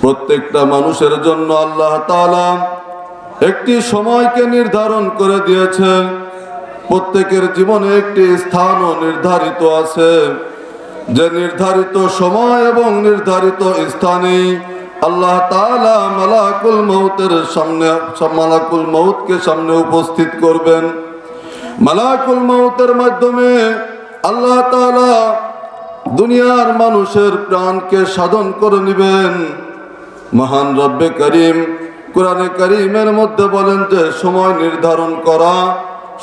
প্রত্যেকটা মানুষের জন্য আল্লাহ তাআলা একটি সময়কে নির্ধারণ করে দিয়েছে। প্রত্যেকের জীবনে একটি স্থানও নির্ধারিত আছে, যে নির্ধারিত সময় এবং নির্ধারিত স্থানে আল্লাহ তাআলা মালাকুল মউতকে সামনে উপস্থিত করবেন। মালাকুল মউতের মাধ্যমে আল্লাহ তাআলা দুনিয়ার মানুষের প্রাণকে সাধন করে নেবেন। মহান রব্বে করিম কোরআনে কারীমের মধ্যে বলেন যে সময় নির্ধারণ করা,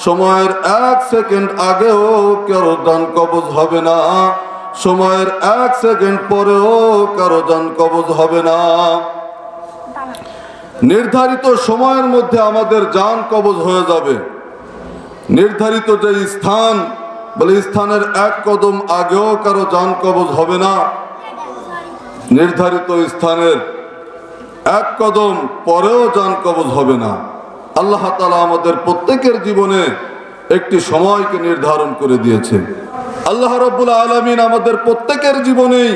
সময়ের 1 সেকেন্ড আগেও কারো জান কবজ হবে না, সময়ের 1 সেকেন্ড পরেও কারো জান কবজ হবে না। নির্ধারিত সময়ের মধ্যে আমাদের জান কবজ হয়ে যাবে। নির্ধারিত যে স্থান, বলে স্থানের 1 কদম আগেও কারো জান কবজ হবে না, নির্ধারিত স্থানের 1 কদম পরেও জান কবজ হবে না। আল্লাহ তাআলা আমাদের প্রত্যেকের জীবনে একটি সময়কে নির্ধারণ করে দিয়েছে। আল্লাহ রাব্বুল আলামিন আমাদের প্রত্যেকের জীবনেই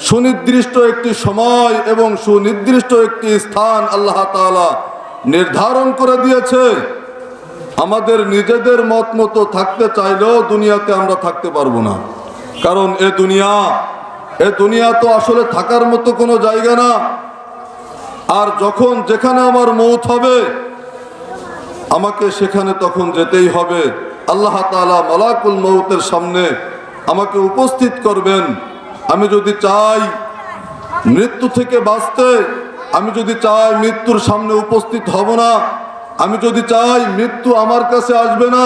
সুনির্দিষ্ট একটি সময় এবং সুনির্দিষ্ট একটি স্থান আল্লাহ তাআলা নির্ধারণ করে দিয়েছে। আমাদের নিজেদের মত মতো থাকতে চাইলেও দুনিয়াতে আমরা থাকতে পারবো না, কারণ এ দুনিয়া তো আসলে থাকার মতো কোনো জায়গা না। আর যখন যেখানে আমার মৌত হবে আমাকে সেখানে তখন যেতেই হবে। আল্লাহ তাআলা মালাকুল মউতের সামনে আমাকে উপস্থিত করবেন। আমি যদি চাই মৃত্যু থেকে বাঁচতে, আমি যদি চাই মৃত্যুর সামনে উপস্থিত হব না, আমি যদি চাই মৃত্যু আমার কাছে আসবে না,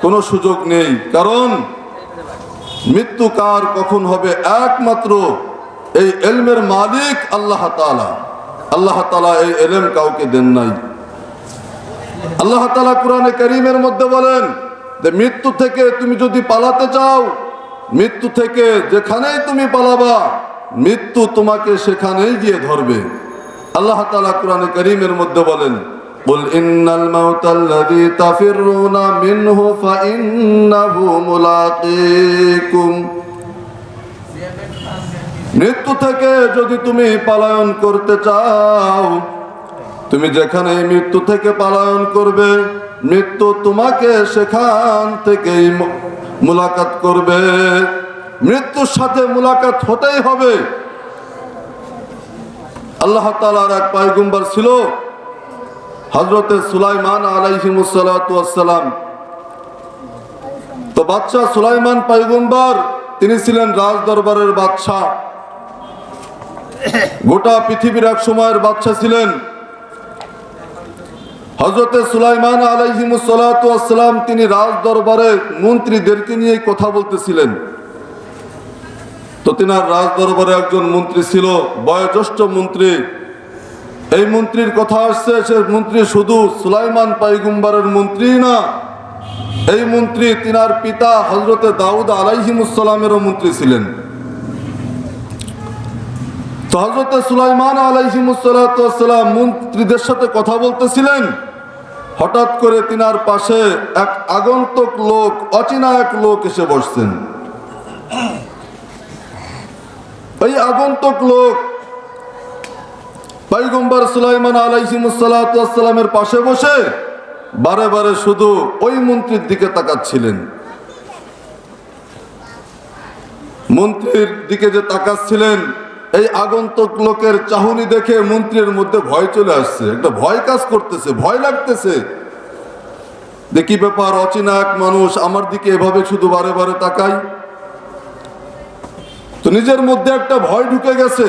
কোনো সুযোগ নেই। কারণ মৃত্যু কার কখন হবে একমাত্র এই ইলমের মালিক আল্লাহ তাআলা। আল্লাহ তাআলা এই ইলম কাউকে দেন নাই। আল্লাহ তাআলা কোরআনে কারীমের মধ্যে বলেন যে মৃত্যু থেকে তুমি যদি পালাতে চাও, মৃত্যু থেকে যেখানেই তুমি পালাবা, মৃত্যু তোমাকে সেখানেই গিয়ে ধরবে। আল্লাহ তাআলা কোরআনে কারীমের মধ্যে বলেন, কুল ইন্নাল মাউতাল্লাযী তাফিরুনা মিনহু ফাইন্নাহু মুলাকীকুম। মৃত্যু থেকে যদি তুমি পলায়ন করতে চাও, তুমি যেখানে মৃত্যু থেকে পলায়ন করবে, মৃত্যু তোমাকে সেখান থেকেই মুলাকাত করবে। মৃত্যুর সাথে মুলাকাত হতেই হবে। আল্লাহ তাআলার এক পয়গম্বর ছিল হযরতে সুলাইমান আলাইহিসসালাতু ওয়াসসালাম। তো বাদশা সুলাইমান পয়গম্বর, তিনি ছিলেন রাজ দরবারের বাদশা, গোটা পৃথিবীর এক সময়ের বাদশা ছিলেন। হযরতে সুলাইমান আলাইহিসসালাতু ওয়াসসালাম তিনি রাজ দরবারে মন্ত্রীদেরকে নিয়ে কথা বলতেছিলেন। তো তিনার রাজ দরবারে একজন মন্ত্রী ছিল, বয়োজ্যেষ্ঠ মন্ত্রী। এই মন্ত্রীর কথা আসছে, সে মন্ত্রী শুধু সুলাইমান পয়গম্বরের মন্ত্রী না, এই মন্ত্রী তিনার পিতা হযরতে দাউদ আলাইহিসসালামেরও মন্ত্রী ছিলেন। তো হযরতে সুলাইমান আলাইহিসসালাম মন্ত্রীদের সাথে কথা বলতেছিলেন। হঠাৎ করে তিনার পাশে এক আগন্তুক লোক, অচেনা এক লোক এসে বসছেন। এই আগন্তুক লোক পয়গম্বর সুলাইমান আলাইহিসসালামের পাশে বসে বারে বারে শুধু ওই মন্ত্রীর দিকে তাকাচ্ছিলেন। মন্ত্রীর দিকে যে তাকাচ্ছিলেন, এই আগন্তুক লোকের চাহনি দেখে মন্ত্রীর মধ্যে ভয় চলে আসছে, একটা ভয় কাজ করতেছে, ভয় লাগতেছে। দেখি ব্যাপার, অচেনা এক মানুষ আমার দিকে এভাবে শুধু বারে বারে তাকাই। তো নিজের মধ্যে একটা ভয় ঢুকে গেছে।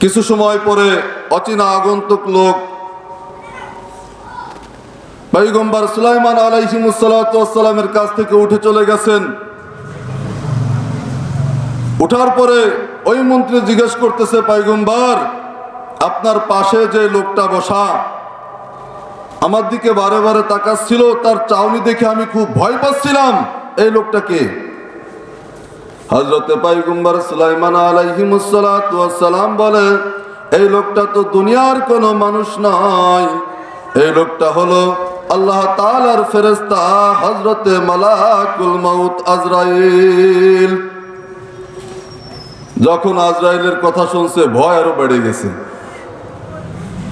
কিছু সময় পরে অচেনা আগন্তুক লোক পয়গম্বর সুলাইমান আলাইহিসসালামের কাছ থেকে উঠে চলে গেছেন। উঠার পরে ওই মন্ত্রী জিজ্ঞেস করতেছে, পয়গম্বর আপনার পাশে যে লোকটা বসা আমার দিকে বারে বারে তাকাচ্ছিল, তার চাউনি দেখে আমি খুব ভয় পাচ্ছিলাম, এই লোকটাকে? হযরতে পয়গম্বর সুলাইমান আলাইহিসসালাম বলে, এই লোকটা তো দুনিয়ার কোনো মানুষ নয়, এই লোকটা হলো আল্লাহ তাআলার ফেরেশতা হযরতে মালাকুল মউত আজরাইল। যখন আজরাইলের কথা শুনছে ভয় আরো বেড়ে গেছে।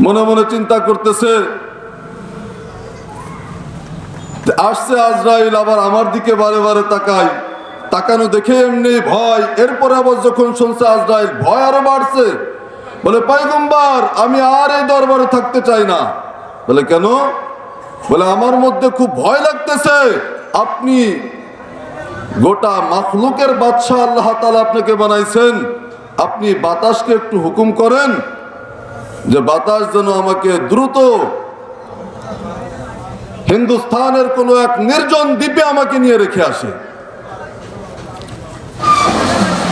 মনে মনে চিন্তা করতেছে, আসছে আজরাইল, আবার আমার দিকে বারে বারে তাকাই, তাকানো দেখে এমনি ভয়। এরপরে আবার যখন শুনছে আজরাইল, ভয় আরো বাড়ছে। বলে পয়গম্বর, আমি আর এই দরবারে থাকতে চাই না। বলে কেন? বলে আমার মধ্যে খুব ভয় লাগতেছে। আপনি গোটা মাখলুকের বাদশাহ, আল্লাহ তাআলা আপনাকে বানাইছেন, আপনি বাতাসকে একটু হুকুম করেন যে বাতাস যেন আমাকে দ্রুত হিন্দুস্তানের কোন এক নির্জন দ্বীপে আমাকে নিয়ে রেখে আসে।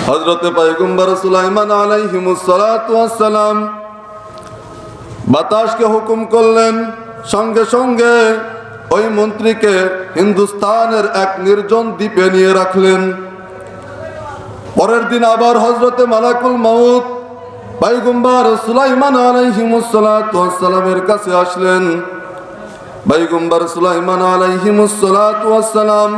হযরতে পয়গম্বর সুলাইমান আলাইহিমুস সালাতু ওয়াস সালাম বাতাসকে হুকুম করলেন, সঙ্গে সঙ্গে ওই মন্ত্রীকে হিন্দুস্তানের এক নির্জন দ্বীপে নিয়ে রাখলেন। পরের দিন আবার হযরতে মালাকুল মউত পয়গম্বর সুলাইমান আলাইহিমুস সালাতু ওয়াস সালামের কাছে আসলেন। পয়গম্বর সুলাইমান আলাইহিমুস সালাতু ওয়াস সালাম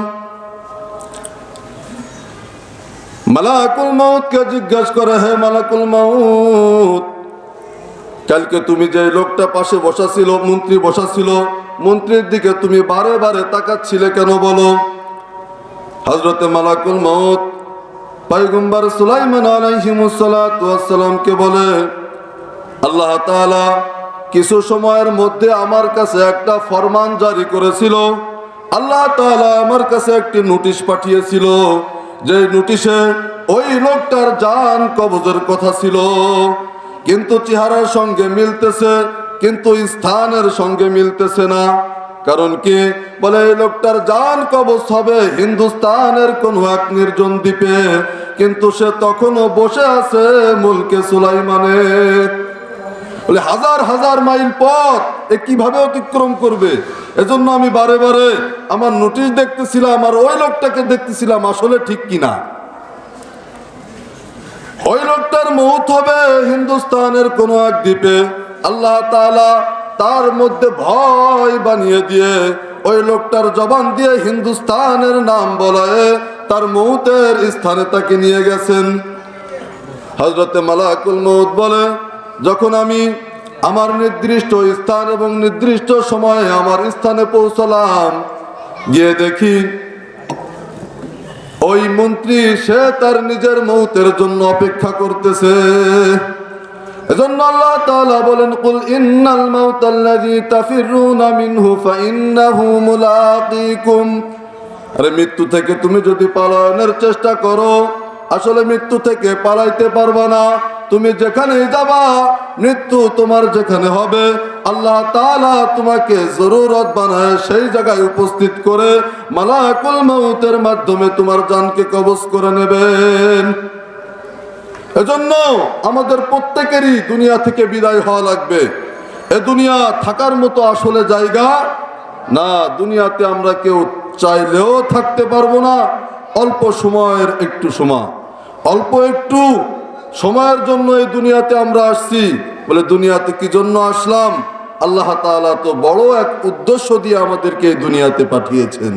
মালাকুল মউতকে জিজ্ঞাসা করে, হে মালাকুল মউত, কালকে তুমি যে লোকটা পাশে বসা ছিল, মন্ত্রী বসা ছিল, মন্ত্রীর দিকে তুমি বারে বারে তাকাচ্ছিলে কেন বলো? হযরতে মালাকুল মউত পয়গম্বর সুলাইমান আলাইহিমুস সালাতু ওয়াস সালামকে বলে, আল্লাহ তাআলা কিছু সময়ের মধ্যে আমার কাছে একটা ফরমান জারি করেছিল। আল্লাহ তাআলা আমার কাছে একটি নোটিশ পাঠিয়েছিল, যে নোটিশে ওই লোকটার জান কবজের কথা ছিল, কিন্তু চেহারার সঙ্গে মিলতেছে, কিন্তু স্থানের সঙ্গে মিলতেছে না। কারণ কি? বলে এই লোকটার জান কবজ হবে হিন্দুস্তানের কোন এক নির্জন দ্বীপে, কিন্তু সে তখনও বসে আছে মুলকে সুলাইমানে। বলে হাজার হাজার মাইল পথ এ কিভাবে অতিক্রম করবে? এজন্য আমি বারে বারে আমার নোটিশ দেখতেছিলাম আর ওই লোকটাকে দেখতেছিলাম আসলে ঠিক কিনা। ওই লোকটার মউত হবে হিন্দুস্তানের কোন এক দ্বীপে। আল্লাহ তাআলা তার মধ্যে ভয় বানিয়ে দিয়ে ওই লোকটার জবান দিয়ে হিন্দুস্তানের নাম বলায় তার মউতের স্থানে তাকে নিয়ে গেছেন। হযরতে মালাকুল মউত বলে, যখন আমি আমার নির্দিষ্ট স্থান এবং নির্দিষ্ট সময়ে আমার স্থানে পৌঁছলাম, গিয়ে দেখি ওই মন্ত্রী সে তার নিজের মউতের জন্য অপেক্ষা করতেছে। এজন্য আল্লাহ তাআলা বলেন, কুল ইন্নাল মাউতাল্লাযী তাফিরুনা মিনহু ফাইন্নাহু মুলাকীকুম। আরে মৃত্যু থেকে তুমি যদি পালানোর চেষ্টা করো, আসলে মৃত্যু থেকে পালাইতে পারবা না। তুমি যেখানেই যাবা, মৃত্যু তোমার যেখানে হবে, আল্লাহ তাআলা তোমাকে জরুরত বানায় সেই জায়গায় উপস্থিত করে মালাকুল মউতের মাধ্যমে তোমার জানকে কবজ করে নেবেন। এজন্য আমাদের প্রত্যেকেরই দুনিয়া থেকে বিদায় হওয়া লাগবে। এ দুনিয়া থাকার মতো আসলে জায়গা না। দুনিয়াতে আমরা কেউ চাইলেও থাকতে পারবো না। অল্প সময়ের একটু সময়, অল্প একটু সময়ের জন্য এই দুনিয়াতে আমরা আসছি। বলে দুনিয়াতে কি জন্য আসলাম? আল্লাহ তাআলা তো বড় এক উদ্দেশ্য দিয়ে আমাদেরকে এই দুনিয়াতে পাঠিয়েছেন।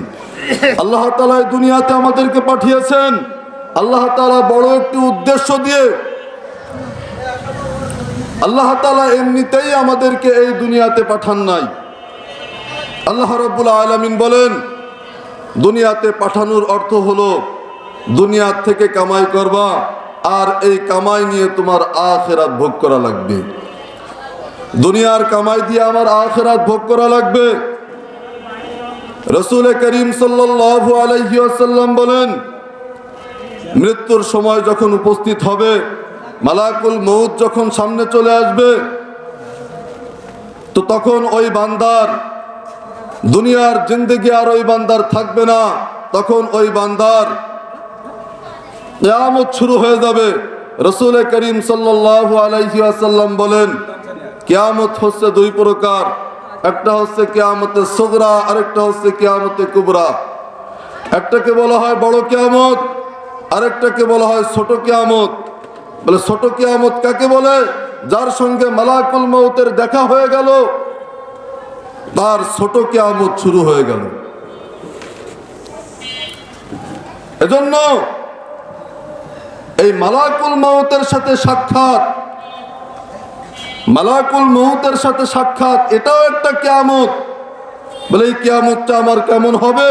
আল্লাহ তাআলা এই দুনিয়াতে আমাদেরকে পাঠিয়েছেন আল্লাহ তাআলা বড় একটি উদ্দেশ্য দিয়ে। আল্লাহ তাআলা এমনিতেই আমাদেরকে এই দুনিয়াতে পাঠান নাই। আল্লাহ রাব্বুল আলামিন বলেন, দুনিয়াতে পাঠানোর অর্থ হলো দুনিয়া থেকে কামাই করবা, আর এই কামাই নিয়ে তোমার আখিরাত ভোগ করা লাগবে। দুনিয়ার কামাই দিয়ে আমার আখিরাত ভোগ করা লাগবে। রাসূল করিম সাল্লাল্লাহু আলাইহি ওয়াসাল্লাম বলেন, মৃত্যুর সময় যখন উপস্থিত হবে, মালাকুল মউত যখন সামনে চলে আসবে, তো তখন ওই বান্দার দুনিয়ার জিন্দেগি আর ওই বান্দার থাকবে না। তখন ওই বান্দার কিয়ামত শুরু হয়ে যাবে। রাসূল করিম সাল্লাল্লাহু আলাইহি ওয়াসাল্লাম বলেন, কিয়ামত হচ্ছে দুই প্রকার, একটা হচ্ছে কিয়ামতে সুগরা, আরেকটা হচ্ছে কিয়ামতে কুবরা। একটাকে বলা হয় বড় কিয়ামত, আরেকটাকে বলা হয় ছোট কিয়ামত। বলে ছোট কিয়ামত কাকে বলে? যার সঙ্গে মালাকুল মউতের দেখা হয়ে গেল, তার ছোট কিয়ামত শুরু হয়ে গেল। এজন্য এই মালাকুল মউতের সাথে সাক্ষাৎ, মালাকুল মউতের সাথে সাক্ষাৎ এটাও একটা কিয়ামত। বলে এই কিয়ামতটা আমার কেমন হবে?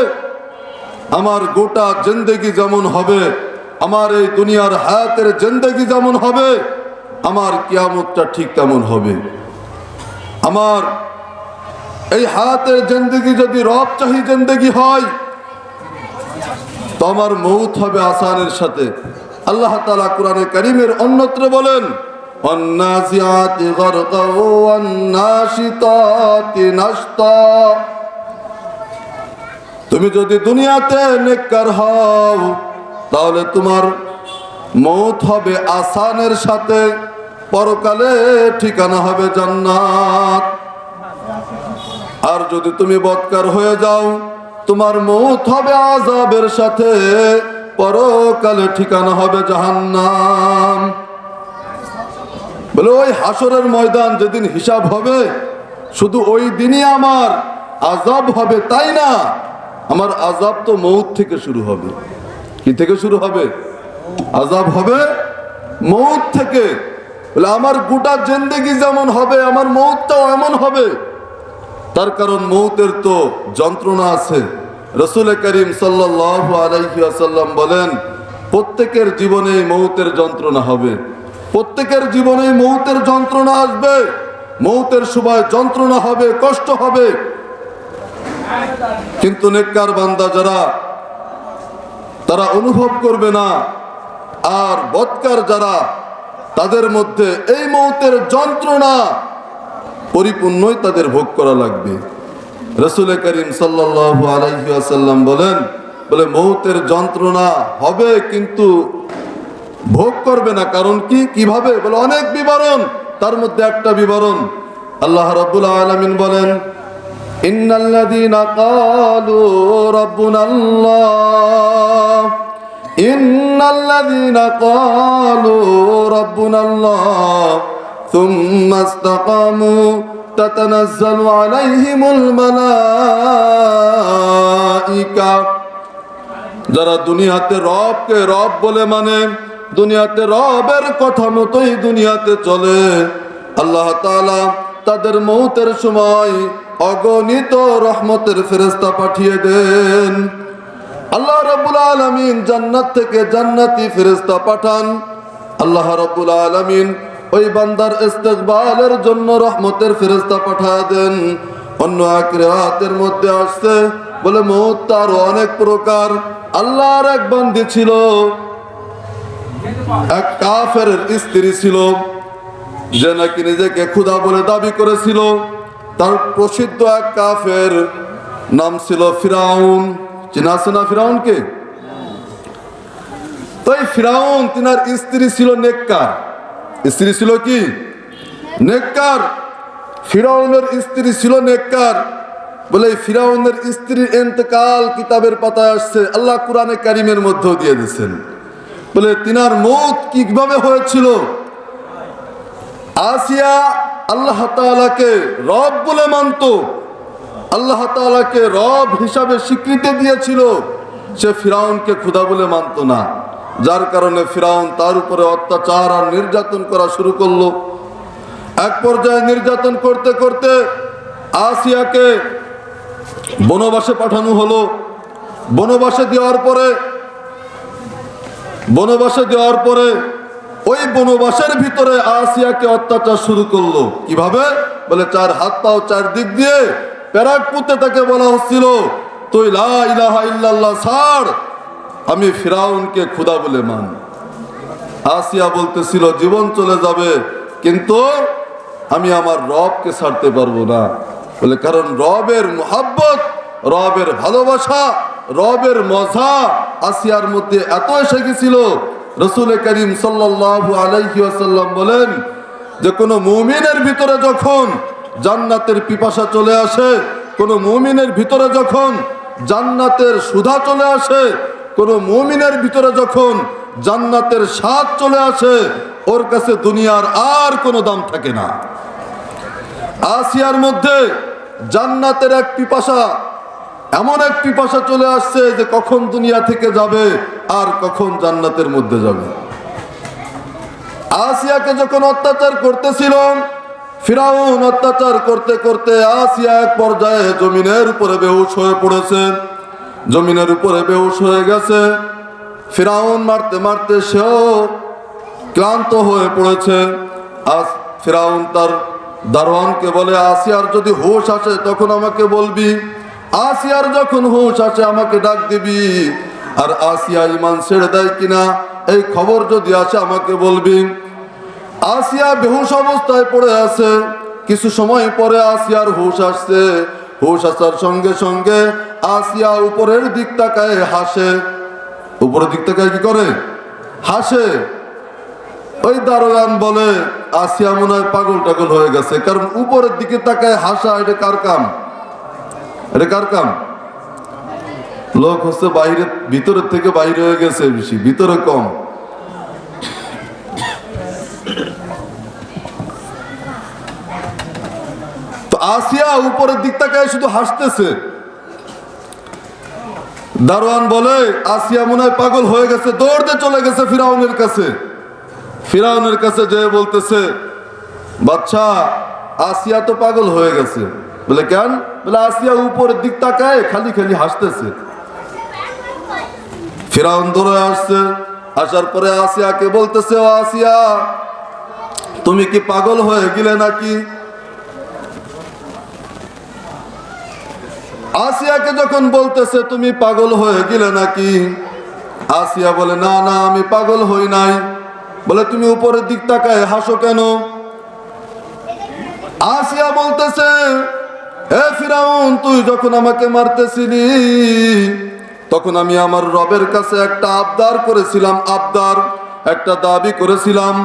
আমার গোটা জিন্দেগি যেমন হবে, আমার এই দুনিয়ার হায়াতের জিন্দেগি যেমন হবে, আমার কিয়ামতটা ঠিক তেমন হবে। আমার এই হায়াতের জিন্দেগি যদি রব চাহি জিন্দেগি হয়, তো আমার মউত হবে আসানের সাথে। আল্লাহ তাআলা কোরআনে কারীমের অন্যত্র বলেন, ওয়ান্নাজিআতি গারকা ওয়ান্নাশিতাতি নাশতা। তুমি যদি দুনিয়াতে নেককার হও, তাহলে তোমার মউত হবে আসানের সাথে, পরকালে ঠিকানা হবে জান্নাত। আর যদি তুমি বদকার হয়ে যাও, তোমার মউত হবে আযাবের সাথে, পরকালে ঠিকানা হবে জাহান্নাম। বলে ওই হাসরের ময়দান যেদিন হিসাব হবে, শুধু ওই দিনই আমার আযাব হবে তাই না, আমার আযাব তো মউত থেকে শুরু হবে। কি থেকে শুরু হবে? আযাব হবে মউত থেকে। বলে আমার গোটা জিন্দেগি যেমন হবে, আমার মউতটাও এমন হবে। তার কারণ মউতের তো যন্ত্রণা আছে। রাসূল করিম সাল্লাল্লাহু আলাইহি ওয়াসাল্লাম বলেন, প্রত্যেকের জীবনেই মউতের যন্ত্রণা হবে, প্রত্যেকের জীবনেই মউতের যন্ত্রণা আসবে। মউতের সময় যন্ত্রণা হবে, কষ্ট হবে। কিন্তু নেককার বান্দা যারা, তারা অনুভব করবে না। আর বদকার যারা, তাদের মধ্যে এই মউতের যন্ত্রণা পরিপূর্ণই তাদের ভোগ করা লাগবে। রাসূল করিম সাল্লাল্লাহু আলাইহি ওয়াসাল্লাম বলেন, বলে মউতের যন্ত্রণা হবে কিন্তু ভোগ করবে না। কারণ কি, কিভাবে? বলে অনেক বিবরণ, তার মধ্যে একটা বিবরণ আল্লাহ রাব্বুল আলামিন বলেন, ইন্নাল্লাযীনা ক্বালু রাব্বুনাল্লাহ, ইন্নাল্লাযীনা ক্বালু রাব্বুনাল্লাহ সুম্মা ইসতাকামু তাতানাজ্জালু আলাইহিমুল মালাইকা। যারা দুনিয়াতে রবকে রব বলে মানে, দুনিয়াতে রবের কথা মতোই দুনিয়াতে চলে, আল্লাহ তাআলা তাদের মউতের সময় অগণিত রহমতের ফেরেশতা পাঠিয়ে দেন। আল্লাহ রাব্বুল আলামিন জান্নাত থেকে জান্নাতি ফেরেশতা পাঠান। আল্লাহ রাব্বুল আলামিন ওই বান্দার ইস্তেকবালের জন্য রহমতের ফেরেশতা পাঠিয়ে দেন। অন্য এক রাতের মধ্যে আসছে, বলে মউত তার অনেক প্রকার। আল্লাহর এক বান্দি ছিল, এক কাফেরের স্ত্রী ছিল, যে নাকি নিজেকে খোদা বলে দাবি করেছিল। তার প্রসিদ্ধ এক কাফের নাম ছিল ফিরাউন। চেনা আছে না ফিরাউনকে? তো এই ফিরাউন, তিনার স্ত্রী ছিল নেককার। স্ত্রী ছিল কি? নেককার। ফিরাউনের স্ত্রী ছিল নেককার। বলে ফিরাউনের স্ত্রীর ইন্তেকাল কিতাবের পাতায় আসছে, আল্লাহ কোরআনে কারিমের মধ্যেও দিয়ে দিয়েছেন। বলে তিনার মউত কিভাবে হয়েছিল? আসিয়া আল্লাহ তাআলাকে রব বলে মানত, আল্লাহ তাআলাকে রব হিসাবে স্বীকৃতি দিয়েছিল, সে ফিরাউনকে খোদা বলে মানত না। যার কারণে ফিরাউন তার উপরে অত্যাচার আর নির্যাতন করা শুরু করলো। এক পর্যায়ে নির্যাতন করতে করতে আসিয়াকে বনবাসে পাঠানো হলো। বনবাসে দেওয়ার পরে ওই বনবাসের ভিতরে আসিয়াকে অত্যাচার শুরু করলো। কিভাবে? বলে চার হাত পাও চার দিক দিয়ে প্যারাক পুঁতে তাকে বলা হচ্ছিল, তুই লা ইলাহা ইল্লাল্লাহ ছাড়, আমি ফিরাউনকে খোদা বলে মান। আসিয়া বলতেছিল জীবন চলে যাবে, কিন্তু আমি আমার রবকে ছাড়তে পারবো না। বলে কারণ রবের মুহাব্বত, রবের ভালোবাসা, রবের মজা আসিয়ার মধ্যে এত এসে গেছিল। রাসূল করিম সাল্লাল্লাহু আলাইহি ওয়াসাল্লাম বলেন যে কোনো মুমিনের ভিতরে যখন জান্নাতের পিপাসা চলে আসে, কোনো মুমিনের ভিতরে যখন জান্নাতের সুধা চলে আসে, কোনো মুমিনের ভিতরে যখন জান্নাতের স্বাদ চলে আসে, ওর কাছে দুনিয়ার আর কোনো দাম থাকে না। আসিয়ার মধ্যে জান্নাতের এক পিপাসা, এমন এক পিপাসা চলে আসছে যে কখন দুনিয়া থেকে যাবে আর কখন জান্নাতের মধ্যে যাবে। আসিয়াকে যখন অত্যাচার করতেছিল, ফিরাউন অত্যাচার করতে করতে আসিয়া এক পর্যায়ে জমিনের উপরে বেহুশ হয়ে পড়েছে, জমিনের উপরে বেহুশ হয়ে গেছে। ফিরাউন মারতে মারতে সেও ক্লান্ত হয়ে পড়েছে। ফিরাউন তার দারোয়ানকে বলে, আসিয়ার যদি হুঁশ আসে তখন আমাকে বলবি, আসিয়ার যখন হুঁশ আসে আমাকে ডাক দিবি, আর আসিয়া ঈমান ছেড়ে দেয় কিনা এই খবর যদি আসে আমাকে বলবি। আসিয়া বেহুশ অবস্থায় পড়ে আছে। কিছু সময় পরে আসিয়ার হুঁশ আসছে। হুঁশ আসার সঙ্গে সঙ্গে আসিয়া উপরের দিক তাকায় হাসে। উপরের দিক তাকায় কি করে? হাসে। ওই দারোয়ান বলে, আসিয়া মনে হয় পাগল টাগল হয়ে গেছে, কারণ উপরের দিকে তাকায় হাসা এটা কার কাম? এটা কার কাম? লোক হচ্ছে বাইরে, ভিতরের থেকে বাইরে হয়ে গেছে বেশি, ভিতরে কম। তো আসিয়া উপরের দিক তাকায় শুধু হাসতেছে। দারোয়ান বলে, আসিয়া মনে হয় পাগল হয়ে গেছে, দৌড়তে চলে গেছে ফিরাউনের কাছে। ফিরাউনের কাছে যে বলতেছে, বাদশা আসিয়া তো পাগল হয়ে গেছে। বলে কেন? বলে আসিয়া উপরের দিক তাকায় খালি খালি হাসতেছে। ফিরাউন দৌড়ে আসছে। আসার পরে আসিয়াকে বলতেছে, ও আসিয়া, তুমি কি পাগল হয়ে গেলে নাকি? আসিয়াকে যখন বলতেছে তুমি পাগল হয়ে গেলে নাকি, আসিয়া বলে, না না আমি পাগল হই নাই। বলে তুমি উপরের দিক তাকায় হাসো কেন? আসিয়া বলতেছে, হে ফিরাউন, তুই যখন আমাকে মারতেছিলি তখন আমি আমার রবের কাছে একটা আবদার করেছিলাম, আবদার একটা দাবি করেছিলাম।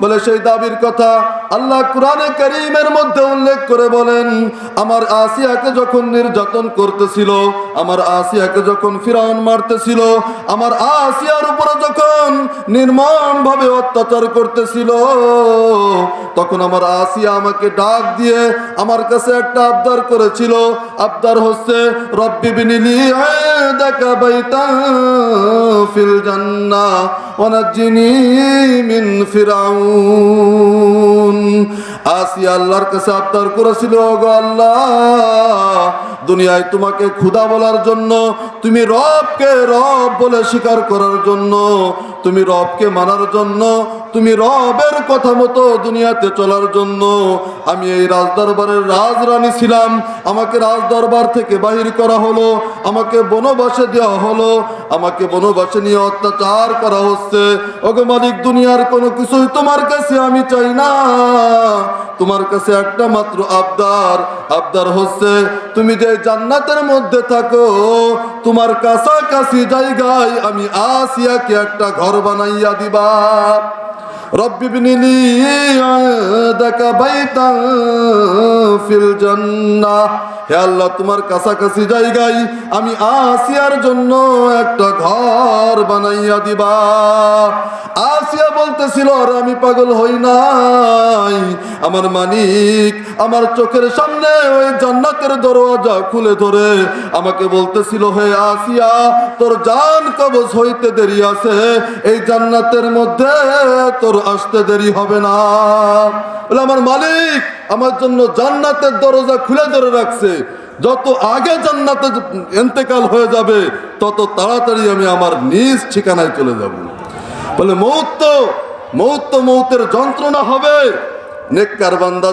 বলে সেই দাবির কথা আল্লাহ কুরআনে কারীমের মধ্যে উল্লেখ করে বলেন, আমার আসিয়াকে যখন নির্যাতন করতেছিল, আমার আসিয়াকে যখন ফিরাউন মারতেছিল, আমার আসিয়ার উপরে যখন নির্মমভাবে অত্যাচার করতেছিল, তখন আমার আসিয়া আমাকে ডাক দিয়ে আমার কাছে একটা আবদার করেছিল। আবদার হচ্ছে, রব্বি বিনিলি ইনদাকা বাইতান ফিল জান্নাহ ওয়া নাজ্জিনি মিন ফিরাউন। আসিয়া আল্লাহর কাছে আবদার করেছিল, ওগো আল্লাহ, দুনিয়ায় তোমাকে খোদা বলার জন্য, তুমি রবকে রব বলে স্বীকার করার জন্য, তুমি রবকে মানার জন্য, তুমি রবের কথা মতো দুনিয়াতে চলার জন্য আমি এই রাজদরবারের রাজরানী ছিলাম। আমাকে রাজদরবার থেকে বাহির করা হলো, আমাকে বনবাসে দেওয়া হলো, আমাকে বনবাসে নিয়ে অত্যাচার করা হচ্ছে। ওগো মালিক, দুনিয়ার কোনো কিছুই তোমার কাছে আমি চাই না। তোমার কাছে একটা মাত্র আবদার, আবদার হচ্ছে তুমি যে জান্নাতের মধ্যে থাকো, তোমার কাছাকাছি জায়গায় আমি আসিয়াকে একটা ঘর বানাইয়া দিবা। রব্বি বিনিলি ইনদাকা বাইতান ফিল জান্নাহ, হে আল্লাহ, তোমার কাছাকাছি জায়গায় আমি আসিয়ার জন্য একটা ঘর বানাইয়া দিবা। আসিয়া বলতেছিল, আরে আমি পাগল হই নাই, আমার মালিক আমার চোখের সামনে ওই জান্নাতের দরওয়াজা খুলে ধরে আমাকে বলতেছিল, হে আসিয়া, তোর জান কবজ হইতে দেরি আছে, এই জান্নাতের মধ্যে তোর আসতে দেরি হবে না। বলে আমার মালিক আমার জন্য জান্নাতের দরজা খুলে ধরে রাখছে, যত আগে জান্নাতে ইন্তেকাল হয়ে যাবে তত তাড়াতাড়ি আমি আমার নিজ ঠিকানায় চলে যাব। বলে মৌতের যন্ত্রণা হবে। নেককার বান্দা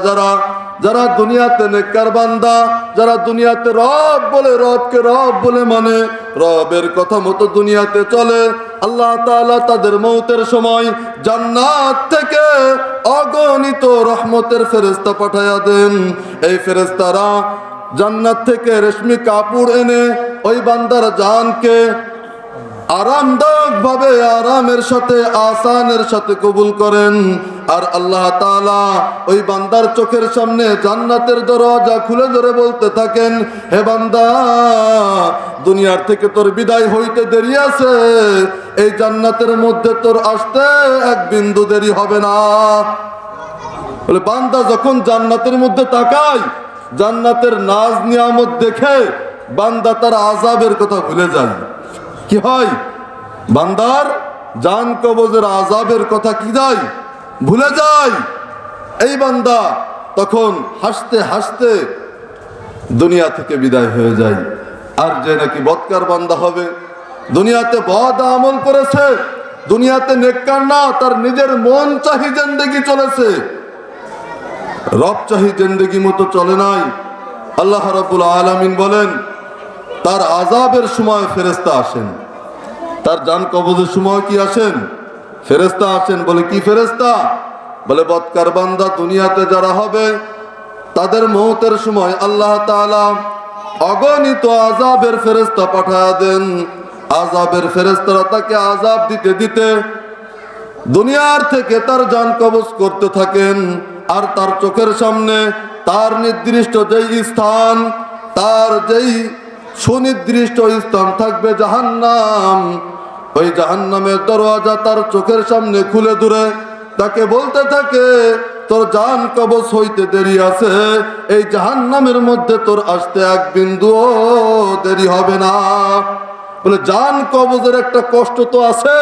যারা দুনিয়াতে নেককার বান্দা, যারা দুনিয়াতে রব বলে, রবকে রব বলে মানে, রবের কথা মতো দুনিয়াতে চলে, আল্লাহ তাআলা তাদের মৌতের সময় জান্নাত থেকে অগণিত রহমতের ফেরেশতা পাঠায়া দেন। এই ফেরেশতারা জান্নাত থেকে রেশমি কাপড় এনে ওই বান্দার জানকে আরামদায়ক ভাবে, আরামের সাথে, আসানের সাথে কবুল করেন। আর আল্লাহ তাআলা ওই বান্দার চোখের সামনে জান্নাতের দরজা খুলে ধরে বলতে থাকেন, হে বান্দা, দুনিয়ার থেকে তোর বিদায় হইতে দেরি আছে, এই জান্নাতের মধ্যে তোর আসতে এক বিন্দু দেরি হবে না। বলে বান্দা যখন জান্নাতের মধ্যে তাকায়, জান্নাতের নাজ নিয়ামত দেখে বান্দা তার আযাবের কথা ভুলে যায়। কি হয়? বান্দার জান কবজের আযাবের কথা কি যায়? ভুলে যায়, এই বান্দা তখন হাসতে হাসতে দুনিয়া থেকে বিদায় হয়ে যায়। আর যে নাকি বদকার বান্দা হবে, দুনিয়াতে বদ আমল করেছে, দুনিয়াতে নেককার না, তার নিজের মন চাহি জিন্দেগি চলেছে, রব চাহি জিন্দেগি মতো চলে নাই। আল্লাহ রাব্বুল আলামিন বলেন তার আযাবের সময় ফেরেশতা আসেন, তার জান কবজের সময় কি আসেন? ফেরেশতা আসেন। বলে কি ফেরেশতা? বলে বদকার বান্দা দুনিয়াতে যারা হবে তাদের মওতের সময় আল্লাহ তাআলা অগণিত আযাবের ফেরেশতা পাঠায় দেন। আযাবের ফেরেশতারা তাকে আযাব দিতে দিতে দুনিয়ার থেকে তার জান কবজ করতে থাকেন। আর তার চোখের সামনে তার নির্দিষ্ট যেই স্থান, তার যেই সুনির্দিষ্ট স্থান থাকবে জাহান্নাম, ওই জাহান্নামের দরওয়াজা তার চোখের সামনে খুলে দূরে তাকে বলতে থাকে তোর জান কবজ হইতে দেরি আছে, এই জাহান্নামের মধ্যে তোর আসতে এক বিন্দুও দেরি হবে না। বলে জান কবজের একটা কষ্ট তো আছে,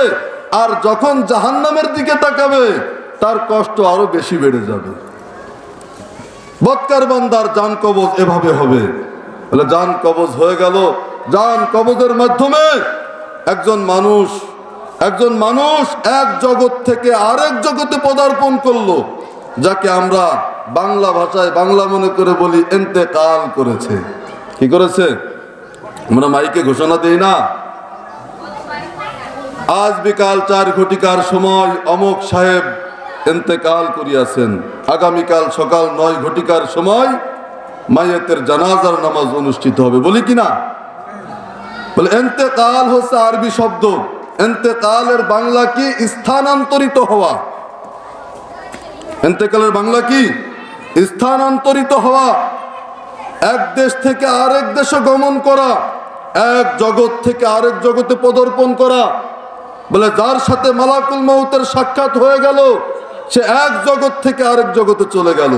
আর যখন জাহান্নামের দিকে তাকাবে তার কষ্ট আরো বেশি বেড়ে যাবে। বদকার বান্দার জান কবজ এভাবে হবে। বলে জান কবজ হয়ে গেল, জান কবজের মাধ্যমে একজন মানুষ এক জগৎ থেকে আরেক জগতে পদার্পণ করলো, যাকে আমরা বাংলা ভাষায় বাংলা মনে করে বলি ইন্তেকাল করেছে। কি করেছে? আমরা মাইকে ঘোষণা দেই না, আজ বিকাল 4 ঘটিকার সময় অমুক সাহেব ইন্তেকাল করিয়াছেন, আগামীকাল সকাল 9 ঘটিকার সময় মাইয়াতের জানাজার নামাজ অনুষ্ঠিত হবে, বলি কিনা? বলে ইন্তেকাল হচ্ছে আরবি শব্দ, ইন্তেকালের বাংলা কি? স্থানান্তরিত হওয়া। ইন্তেকালের বাংলা কি? স্থানান্তরিত হওয়া, এক দেশ থেকে আরেক দেশে গমন করা, এক জগৎ থেকে আরেক জগতে পদার্পণ করা। বলে যার সাথে মালাকুল মউতের সাক্ষাৎ হয়ে গেল সে এক জগৎ থেকে আরেক জগতে চলে গেল।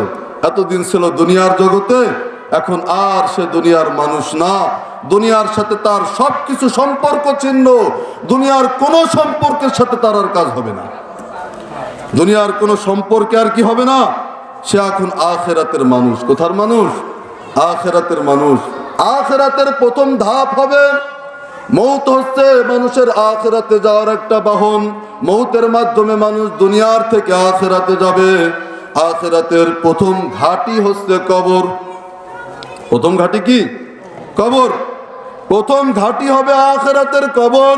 এতদিন ছিল দুনিয়ার জগতে, এখন আর সে দুনিয়ার মানুষ না, দুনিয়ার সাথে তার সবকিছু সম্পর্ক ছিন্ন, দুনিয়ার কোনো সম্পর্কের সাথে তার আর কাজ হবে না, দুনিয়ার কোনো সম্পর্কে আর কি হবে না, সে এখন আখিরাতের মানুষ। কোথার মানুষ? আখিরাতের মানুষ। আখিরাতের প্রথম ধাপ হবে মৌত, হচ্ছে মানুষের আখিরাতে যাওয়ার একটা বাহন। মৌতের মাধ্যমে মানুষ দুনিয়ার থেকে আখিরাতে যাবে। আখিরাতের প্রথম ঘাঁটি হচ্ছে কবর। প্রথম ঘাঁটি কি? কবর। প্রথম ঘাঁটি হবে আখিরাতের কবর।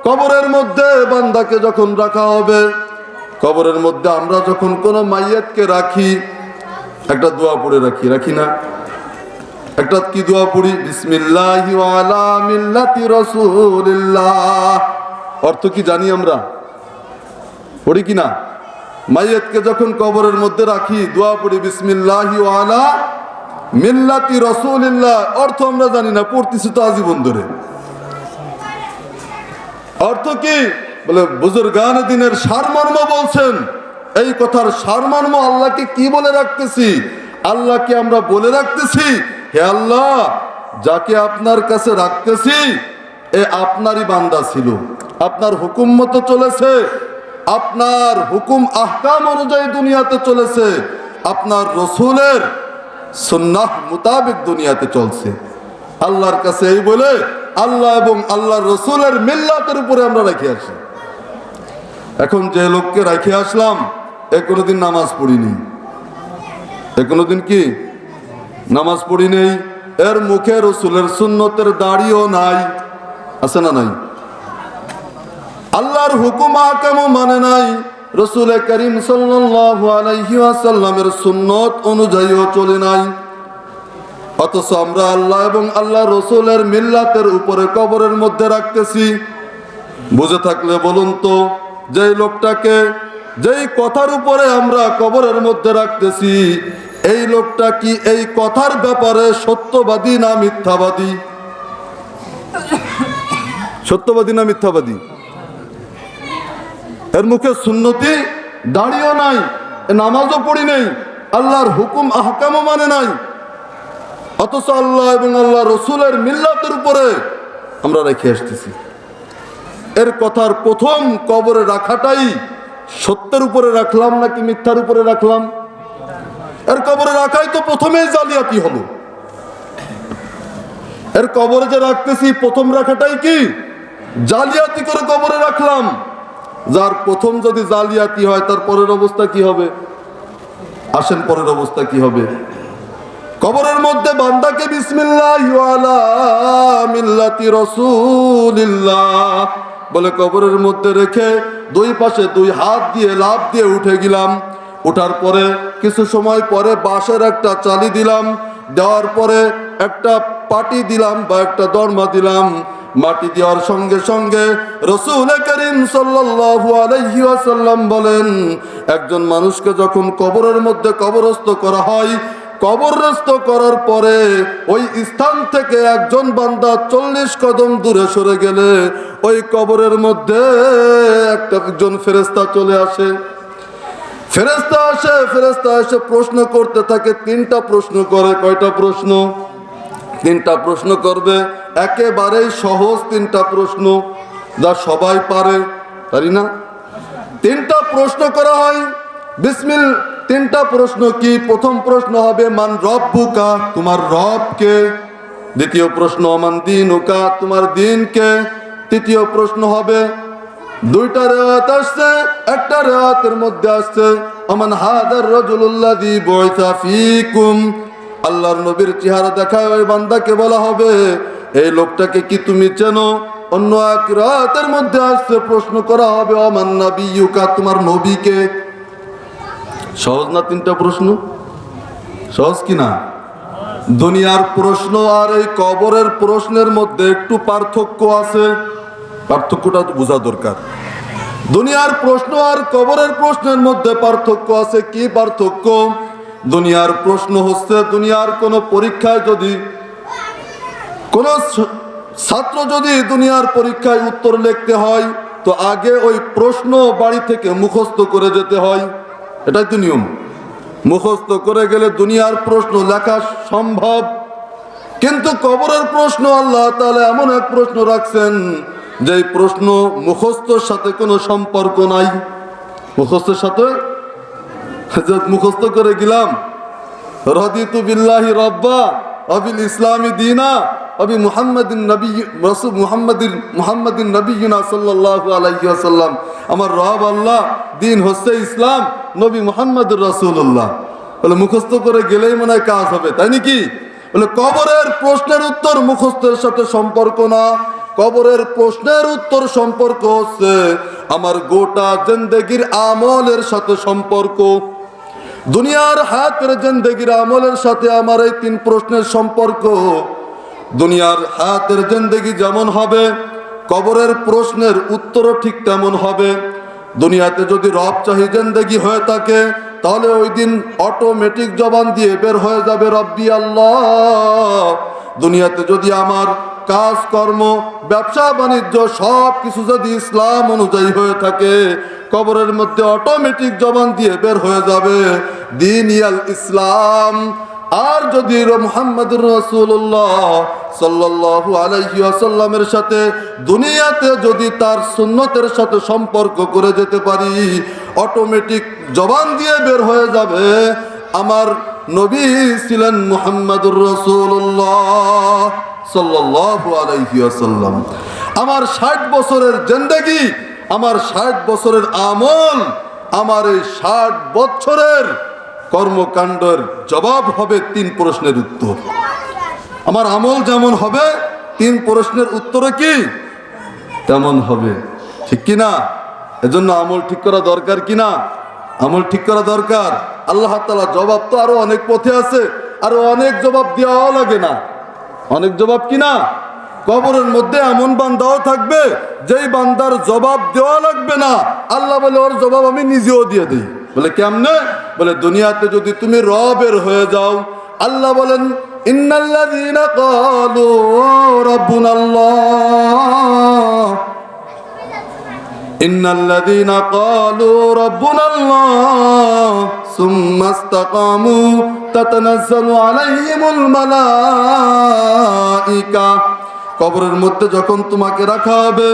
কবরের মধ্যে বান্দাকে যখন রাখা হবে, কবরের মধ্যে আমরা যখন কোনো মাইয়াতকে রাখি একটা দোয়া পড়ে রাখি, রাখি না? একটা কি দোয়া পড়ি? বিসমিল্লাহি ওয়া আলা মিল্লাতি রাসূলিল্লাহ। অর্থ কি জানি আমরা? পড়ি কিনা? মাইয়াতকে যখন কবরের মধ্যে রাখি দোয়া পড়ি বিসমিল্লাহি ওয়া আলা মিল্লাতি রাসূলিল্লাহ। অর্থ আমরা জানি না, পড়তেছি তো আজীবন ধরে। অর্থ কি? বলে বুজুর্গানে দ্বীনের সারমর্ম বলছেন। এই কথার সারমর্ম আল্লাহকে কি বলে রাখতেছি? আল্লাহকে আমরা বলে রাখতেছি, হে আল্লাহ, যাকে আপনার কাছে রাখতেছি এ আপনারই বান্দা ছিল, আপনার হুকুম মতো চলেছে, আপনার হুকুম আহকাম অনুযায়ী দুনিয়াতে চলেছে, আপনার রসুলের সুন্নাহ মোতাবেক দুনিয়াতে চলছে। আল্লাহর কাছে এই বলে আল্লাহ এবং আল্লাহর রসুলের মিল্লাতের উপরে আমরা রেখে আসি। এখন যে লোককে রেখে আসলাম এ কোনোদিন নামাজ পড়িনি, এ কোনোদিন কি নামাজ পড়ি নেই, এর মুখে রসুলের সুন্নতের দাড়িও নাই, আছে না নাই? আল্লাহর হুকুম আহকামও মানে নাই, রসুল করিম সাল্লাল্লাহু আলাইহি ওয়াসাল্লামের সুন্নত অনুযায়ীও চলে নাই। অথচ আমরা আল্লাহ এবং আল্লাহ রসুলের মিল্লাতের উপরে কবরের মধ্যে রাখতেছি। বুঝে থাকলে বলুন তো, যেই লোকটাকে যেই কথার উপরে আমরা কবরের মধ্যে রাখতেছি এই লোকটা কি এই কথার ব্যাপারে সত্যবাদী না মিথ্যাবাদী? সত্যবাদী না মিথ্যাবাদী? এর মুখে সুন্নতি দাঁড়িয়েও নাই, নামাজও পড়ি নেই, আল্লাহর হুকুম আহকামও মানে নাই, অথচ আল্লাহ এবং আল্লাহ রসুলের মিল্লাতের উপরে আমরা রেখে আসতেছি। এর কথার প্রথম কবরে রাখাটাই সত্যের উপরে রাখলাম নাকি মিথ্যার উপরে রাখলাম? এর কবরে রাখাই তো প্রথমেই জালিয়াতি হলো। এর কবরে যে রাখতেছি প্রথম রাখাটাই কি জালিয়াতি করে কবরে রাখলাম। যার প্রথম যদি জালিয়াতি হয় তার পরের অবস্থা কি হবে? আসেন পরের অবস্থা কি হবে। কবরের মধ্যে বান্দাকে বিসমিল্লাহি ওয়া আলা মিল্লাতি রাসূলিল্লাহ বলে কবরের মধ্যে রেখে দুই পাশে দুই হাত দিয়ে লাফ দিয়ে উঠে গেলাম। ওঠার পরে কিছু সময় পরে বাঁশের একটা চালি দিলাম, দেওয়ার পরে একটা পাটি দিলাম বা একটা দরমা দিলাম। মাটি দেওয়ার সঙ্গে সঙ্গে রাসূল করিম সাল্লাল্লাহু আলাইহি ওয়াসাল্লাম বলেন, একজন মানুষকে যখন কবরের মধ্যে কবরস্থ করা হয়, কবরস্থ করার পরে ওই স্থান থেকে একজন বান্দা 40 কদম দূরে সরে গেলে ওই কবরের মধ্যে একজন ফেরেশতা চলে আসে। ফেরেশতা এসে প্রশ্ন করতে থাকে। 3টা প্রশ্ন করে। কয়টা প্রশ্ন? 3টা প্রশ্ন করবে। একেবারেই সহজ 3টা প্রশ্ন, যা সবাই পারে, পারি না। 3টা প্রশ্ন করা হয়। বিসমিল 3টা প্রশ্ন কি? প্রথম প্রশ্ন হবে মান রব্বুকা, তোমার রব কে? দ্বিতীয় প্রশ্ন মান দীনুকা, তোমার দিন কে? তৃতীয় প্রশ্ন হবে, 2টা রাত আসছে, একটা রাতের মধ্যে আসছে আমান হাদার রাজুলুল্লাযী বুইসা ফীকুম, আল্লাহর নবীর চেহারা দেখায় ওই বান্দাকে বলা হবে এই লোকটাকে কি তুমি চেনো? অন্য এক রাতের মধ্যে আসছে, প্রশ্ন করা হবে আমান নাবিয়্যুকা, তোমার নবীকে। সহজ না 3টা প্রশ্ন? সহজ কি না? দুনিয়ার প্রশ্ন আর এই কবরের প্রশ্নের মধ্যে একটু পার্থক্য আছে। পার্থক্যটা বোঝা দরকার। দুনিয়ার প্রশ্ন আর কবরের প্রশ্নের মধ্যে পার্থক্য আছে। কি পার্থক্য? দুনিয়ার প্রশ্ন হচ্ছে, দুনিয়ার কোন পরীক্ষায় যদি কোন ছাত্র যদি দুনিয়ার পরীক্ষায় উত্তর লিখতে হয় তো আগে ওই প্রশ্ন বাড়ি থেকে মুখস্থ করে যেতে হয়। এটাই তো নিয়ম। মুখস্থ করে গেলে দুনিয়ার প্রশ্ন লেখা সম্ভব। কিন্তু কবরের প্রশ্ন আল্লাহ তাআলা এমন এক প্রশ্ন রাখছেন যে প্রশ্ন মুখস্থর সাথে কোনো সম্পর্ক নাই। মুখস্থের সাথে মুখস্থ করে গেলাম রাদিতু বিল্লাহি রাব্বা ওয়া বিল ইসলামি দীনা ওয়া বি মুহাম্মাদিন নবী রাসূল মুহাম্মাদিন নবিয়্যিনা সাল্লাল্লাহু আলাইহি ওয়াসাল্লাম, আমার রব আল্লাহ, দিন হচ্ছে ইসলাম, নবী মুহাম্মদুর রাসূলুল্লাহ। বলে মুখস্থ করে গেলেই মনে হয় কাজ হবে, তাই নাকি? বলে কবরের প্রশ্নের উত্তর মুখস্থের সাথে সম্পর্ক না। কবরের প্রশ্নের উত্তর সম্পর্ক হচ্ছে আমার গোটা জিন্দেগির আমলের সাথে সম্পর্ক। দুনিয়ার হায়াতের জিন্দেগির আমলের সাথে আমার এই 3 প্রশ্নের সম্পর্ক। দুনিয়ার হায়াতের জিন্দেগি যেমন হবে কবরের প্রশ্নের উত্তরও ঠিক তেমন হবে। দুনিয়াতে যদি রব চাহি জিন্দেগি হয়ে থাকে তাহলে ওই দিন অটোমেটিক জবান দিয়ে বের হয়ে যাবে রব্বি আল্লাহ। দুনিয়াতে যদি আমার কাজকর্ম ব্যবসা বাণিজ্য সব কিছু যদি ইসলাম অনুযায়ী হয়ে থাকে কবরের মধ্যে অটোমেটিক জবান দিয়ে বের হয়ে যাবে দিন ইয়াল ইসলাম। আর যদি মুহাম্মদুর রাসূলুল্লাহ সাল্লাল্লাহু আলাইহি ওয়াসাল্লামের সাথে দুনিয়াতে যদি তার সুন্নতের সাথে সম্পর্ক করে যেতে পারি অটোমেটিক জবান দিয়ে বের হয়ে যাবে আমার নবী ছিলেন মুহাম্মদুর রাসূলুল্লাহ সাল্লাল্লাহু আলাইহি ওয়াসাল্লাম। আমার 60 বছরের জিন্দেগি, আমার 60 বছরের আমল, আমার এই 60 বছরের কর্মকাণ্ডের জবাব হবে 3 প্রশ্নের উত্তর। আমার আমল যেমন হবে 3 প্রশ্নের উত্তরে কি তেমন হবে, ঠিক কি না? এজন্য আমল ঠিক করা দরকার কি না? আমল ঠিক করা দরকার। আল্লাহ তাআলা জবাব তো আরো অনেক পথে আছে, আরো অনেক জবাব দেওয়াও লাগে না। অনেক জবাব কি না? কবরের মধ্যে এমন বান্দাও থাকবে যেই বান্দার জবাব দেওয়া লাগবে না, আল্লাহ বলে ওর জবাব আমি নিজেও দিয়ে দিই। বলে কেমনে? বলে দুনিয়াতে যদি তুমি রবের হয়ে যাও, আল্লাহ বলেন ইন্নাল্লাযীনা ক্বালু রাব্বুনাল্লাহ ইন্নাল্লাযীনা ক্বালু রাব্বুনাল্লাহ সুম্মা ইসতাকামু তাতানাজ্জালু আলাইহিমুল মালাইকা। কবরের মধ্যে যখন তোমাকে রাখা হবে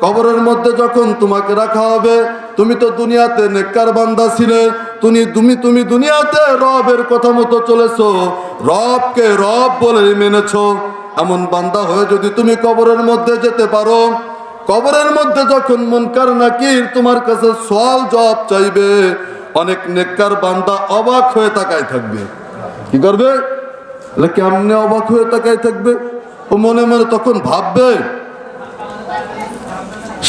কবরের মধ্যে যখন তোমাকে রাখা হবে, তুমি তো দুনিয়াতে নেককার বান্দা ছিলে, তুমি দুনিয়াতে রবের কথা মতো চলেছো, রবকে রব বলে মেনেছো। এমন বান্দা হয়ে যদি তুমি কবরের মধ্যে যেতে পারো, কবরের মধ্যে যখন মুনকার নাকির তোমার কাছে সওয়াল জবাব চাইবে, অনেক নেককার বান্দা অবাক হয়ে তাকায় থাকবে। কি করবে? কেমনে অবাক হয়ে তাকায় থাকবে? ও মনে মনে তখন ভাববে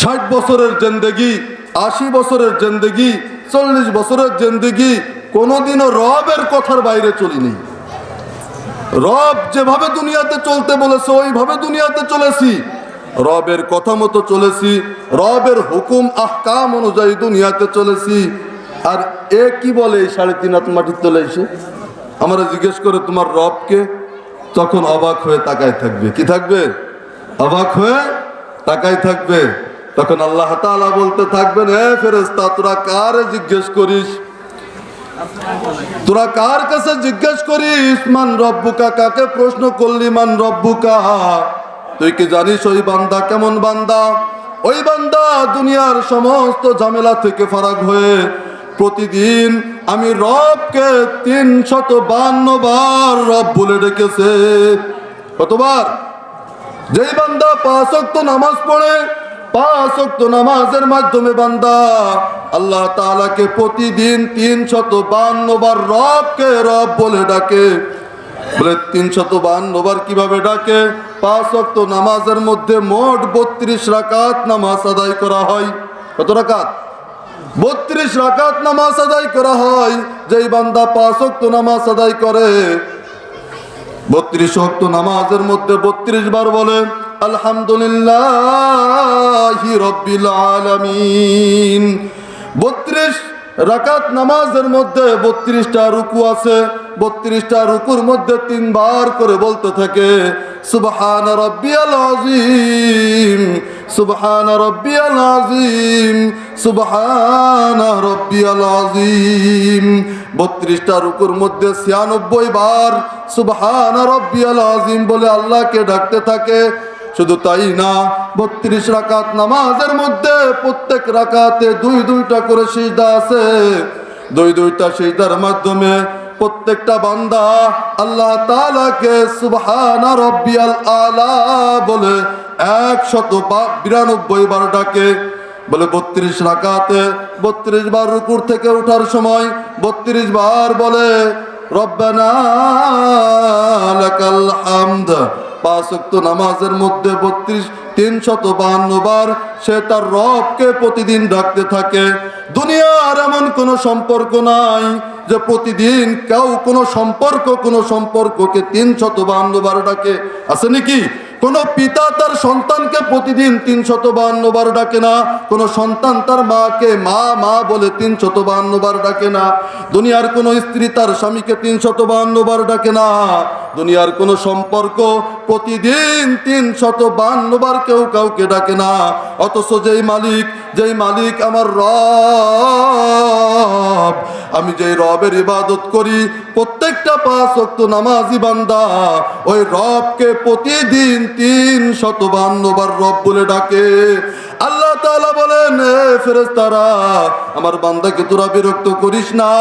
60 বছরের জিন্দেগি, 80 বছরের জিন্দেগি, 40 বছরের জিন্দেগি কোনোদিনও রবের কথার বাইরে চলিনি। রব যেভাবে দুনিয়াতে চলতে বলেছে ওইভাবে দুনিয়াতে চলেছি, রবের কথা মতো চলেছি, রবের হুকুম আহকাম অনুযায়ী দুনিয়াতে চলেছি। আর এ কি বলে এই 3.5 হাত মাটির তলে এসে আমরা জিজ্ঞেস করে তোমার রবকে, তখন অবাক হয়ে তাকায় থাকবে। কি থাকবে? অবাক হয়ে তাকায় থাকবে। তখন আল্লাহ তাআলা বলতে থাকবেন, হে ফেরেশতা, তোরা কারে জিজ্ঞেস করিস? তোরা কার কাছে জিজ্ঞেস করিস? মান রব্বুকা, কাকে প্রশ্ন করলি? মান রব্বুকা, তুই কি জানিস ওই বান্দা কেমন বান্দা? ওই বান্দা দুনিয়ার সমস্ত ঝামেলা থেকে ফারাক হয়ে প্রতিদিন আমি রবকে 352 বার রব বলে ডেকেছে। কতবার? যেই বান্দা 5 ওয়াক্ত নামাজ পড়ে, 5 ওয়াক্ত নামাজের মাধ্যমে বান্দা আল্লাহ তাআলাকে প্রতিদিন 352 বার রবকে রব বলে ডাকে। বলে 352 বার কিভাবে ডাকে? 5 ওয়াক্ত নামাজের মধ্যে মোট 32 রাকাত নামাজ আদায় করা হয়। কত রাকাত? 32 রাকাত নামাজ আদায় করা হয়। যেই বান্দা 5 ওয়াক্ত নামাজ আদায় করে, 32 ওয়াক্ত নামাজের মধ্যে 32 বার বলে আলহামদুলিল্লাহি রাব্বিল আলামিন। 32 রাকাত নামাজের মধ্যে 32টা রুকু আছে, 32টা রুকুর মধ্যে 3 বার করে বলতে থাকে সুবহান রাব্বিয়াল আযীম, সুবহান রাব্বিয়াল আযীম, সুবহান রাব্বিয়াল আযীম। 32টা রুকুর মধ্যে 96 বার সুবহান রাব্বিয়াল আযীম বলে আল্লাহকে ডাকতে থাকে। শুধু তাই না, 32 রাকাত নামাজের মধ্যে প্রত্যেক রাকাতে 2-2টা করে সিজদা আছে। 2-2টা সিজদার মাধ্যমে প্রত্যেকটা বান্দা আল্লাহ তাআলাকে সুবহান রাব্বিয়াল আলা বলে 192 বার ডাকে। বলে 32 রাকাতে 32 বার রুকুর থেকে ওঠার সময় 32 বার বলে রব্বানা লাকাল হামদ। 5 ওয়াক্ত নামাজের মধ্যে 352 বার সে তার রবকে প্রতিদিন ডাকতে থাকে। দুনিয়ার এমন কোনো সম্পর্ক নাই যে প্রতিদিন কেউ কোনো সম্পর্ককে 352 বার ডাকে। আছে নাকি? কোন পিতা তার সন্তানকে প্রতিদিন 352 বার ডাকে না। কোন সন্তান তার মাকে মা মা বলে 352 বার ডাকে না। দুনিয়ার কোন স্ত্রী তার স্বামীকে 352 বার ডাকে না। দুনিয়ার কোন সম্পর্ক প্রতিদিন 352 বার কেউ কাউকে ডাকে না। অথচ যেই মালিক আমার রব, আমি যেই রবের ইবাদত করি, প্রত্যেকটা 5 ওয়াক্ত নামাজি বান্দা ওই রবকে প্রতিদিন 352 বার রব বলে ডাকে। আল্লাহ তাআলা বলেন, হে ফেরেশতারা, আমার বান্দাকে তোরা বিরক্ত করিস না।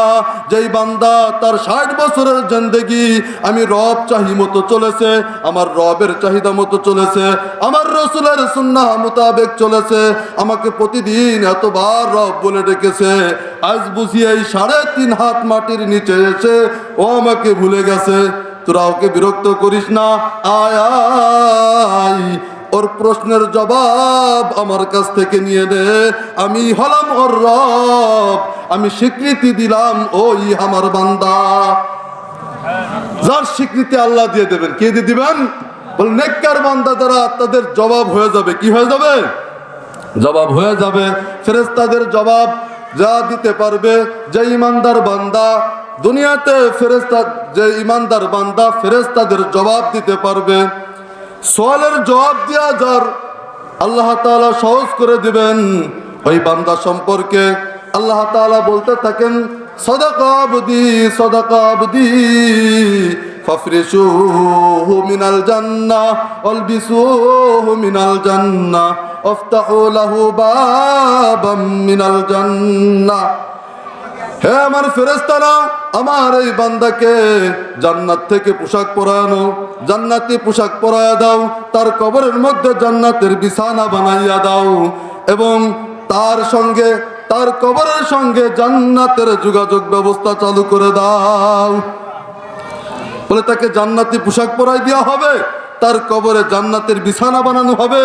যেই বান্দা তার 60 বছরের জিন্দেগি আমি রব চাহি মতো চলেছে, আমার রবের চাহিদা মতো চলেছে, আমার রাসূলের সুন্নাহ মোতাবেক চলেছে, আমাকে প্রতিদিন এতবার রব বলে ডেকেছে, আজ বুঝি এই 3.5 হাত মাটির নিচে এসে ও আমাকে ভুলে গেছে। তোরা ওকে বিরক্ত করিস না, আয় আয়, ওর প্রশ্নের জবাব আমার কাছ থেকে নিয়ে নে। আমি হলাম ওর রব, আমি স্বীকৃতি দিলাম ওই আমার বান্দা। যার স্বীকৃতি আল্লাহ দিয়ে দেবেন। কে দিয়ে দিবেন? বল নেককার বান্দা দ্বারা তাদের জবাব হয়ে যাবে। কি হয়ে যাবে? জবাব হয়ে যাবে। ফেরেশতাদের জবাব যা দিতে পারবে যে ইমানদার বান্দা দুনিয়াতে, ফেরেশতাদের জবাব দিতে পারবে। সওয়ালের জবাব দেওয়া যার আল্লাহ তাআলা সহজ করে দিবেন, ওই বান্দা সম্পর্কে আল্লাহ তাআলা বলতে থাকেন সাদাকা আবদি ফাফরিশুহু মিনাল জান্নাহ ওয়ালবিসুহু মিনাল জান্নাহ আফতাহু লাহু বাবাম মিনাল জান্নাহ। হে আমার ফেরেশতারা, আমার এই বান্দাকে জান্নাত থেকে পোশাক পরানো, জান্নাতি পোশাক পরায়া দাও, তার কবরের মধ্যে জান্নাতের বিছানা বানাইয়া দাও, এবং তার সঙ্গে, তার কবরের সঙ্গে জান্নাতের যোগাযোগ ব্যবস্থা চালু করে দাও। বলে তাকে জান্নাতি পোশাক পরাই দেওয়া হবে, তার কবরে জান্নাতের বিছানা বানানো হবে,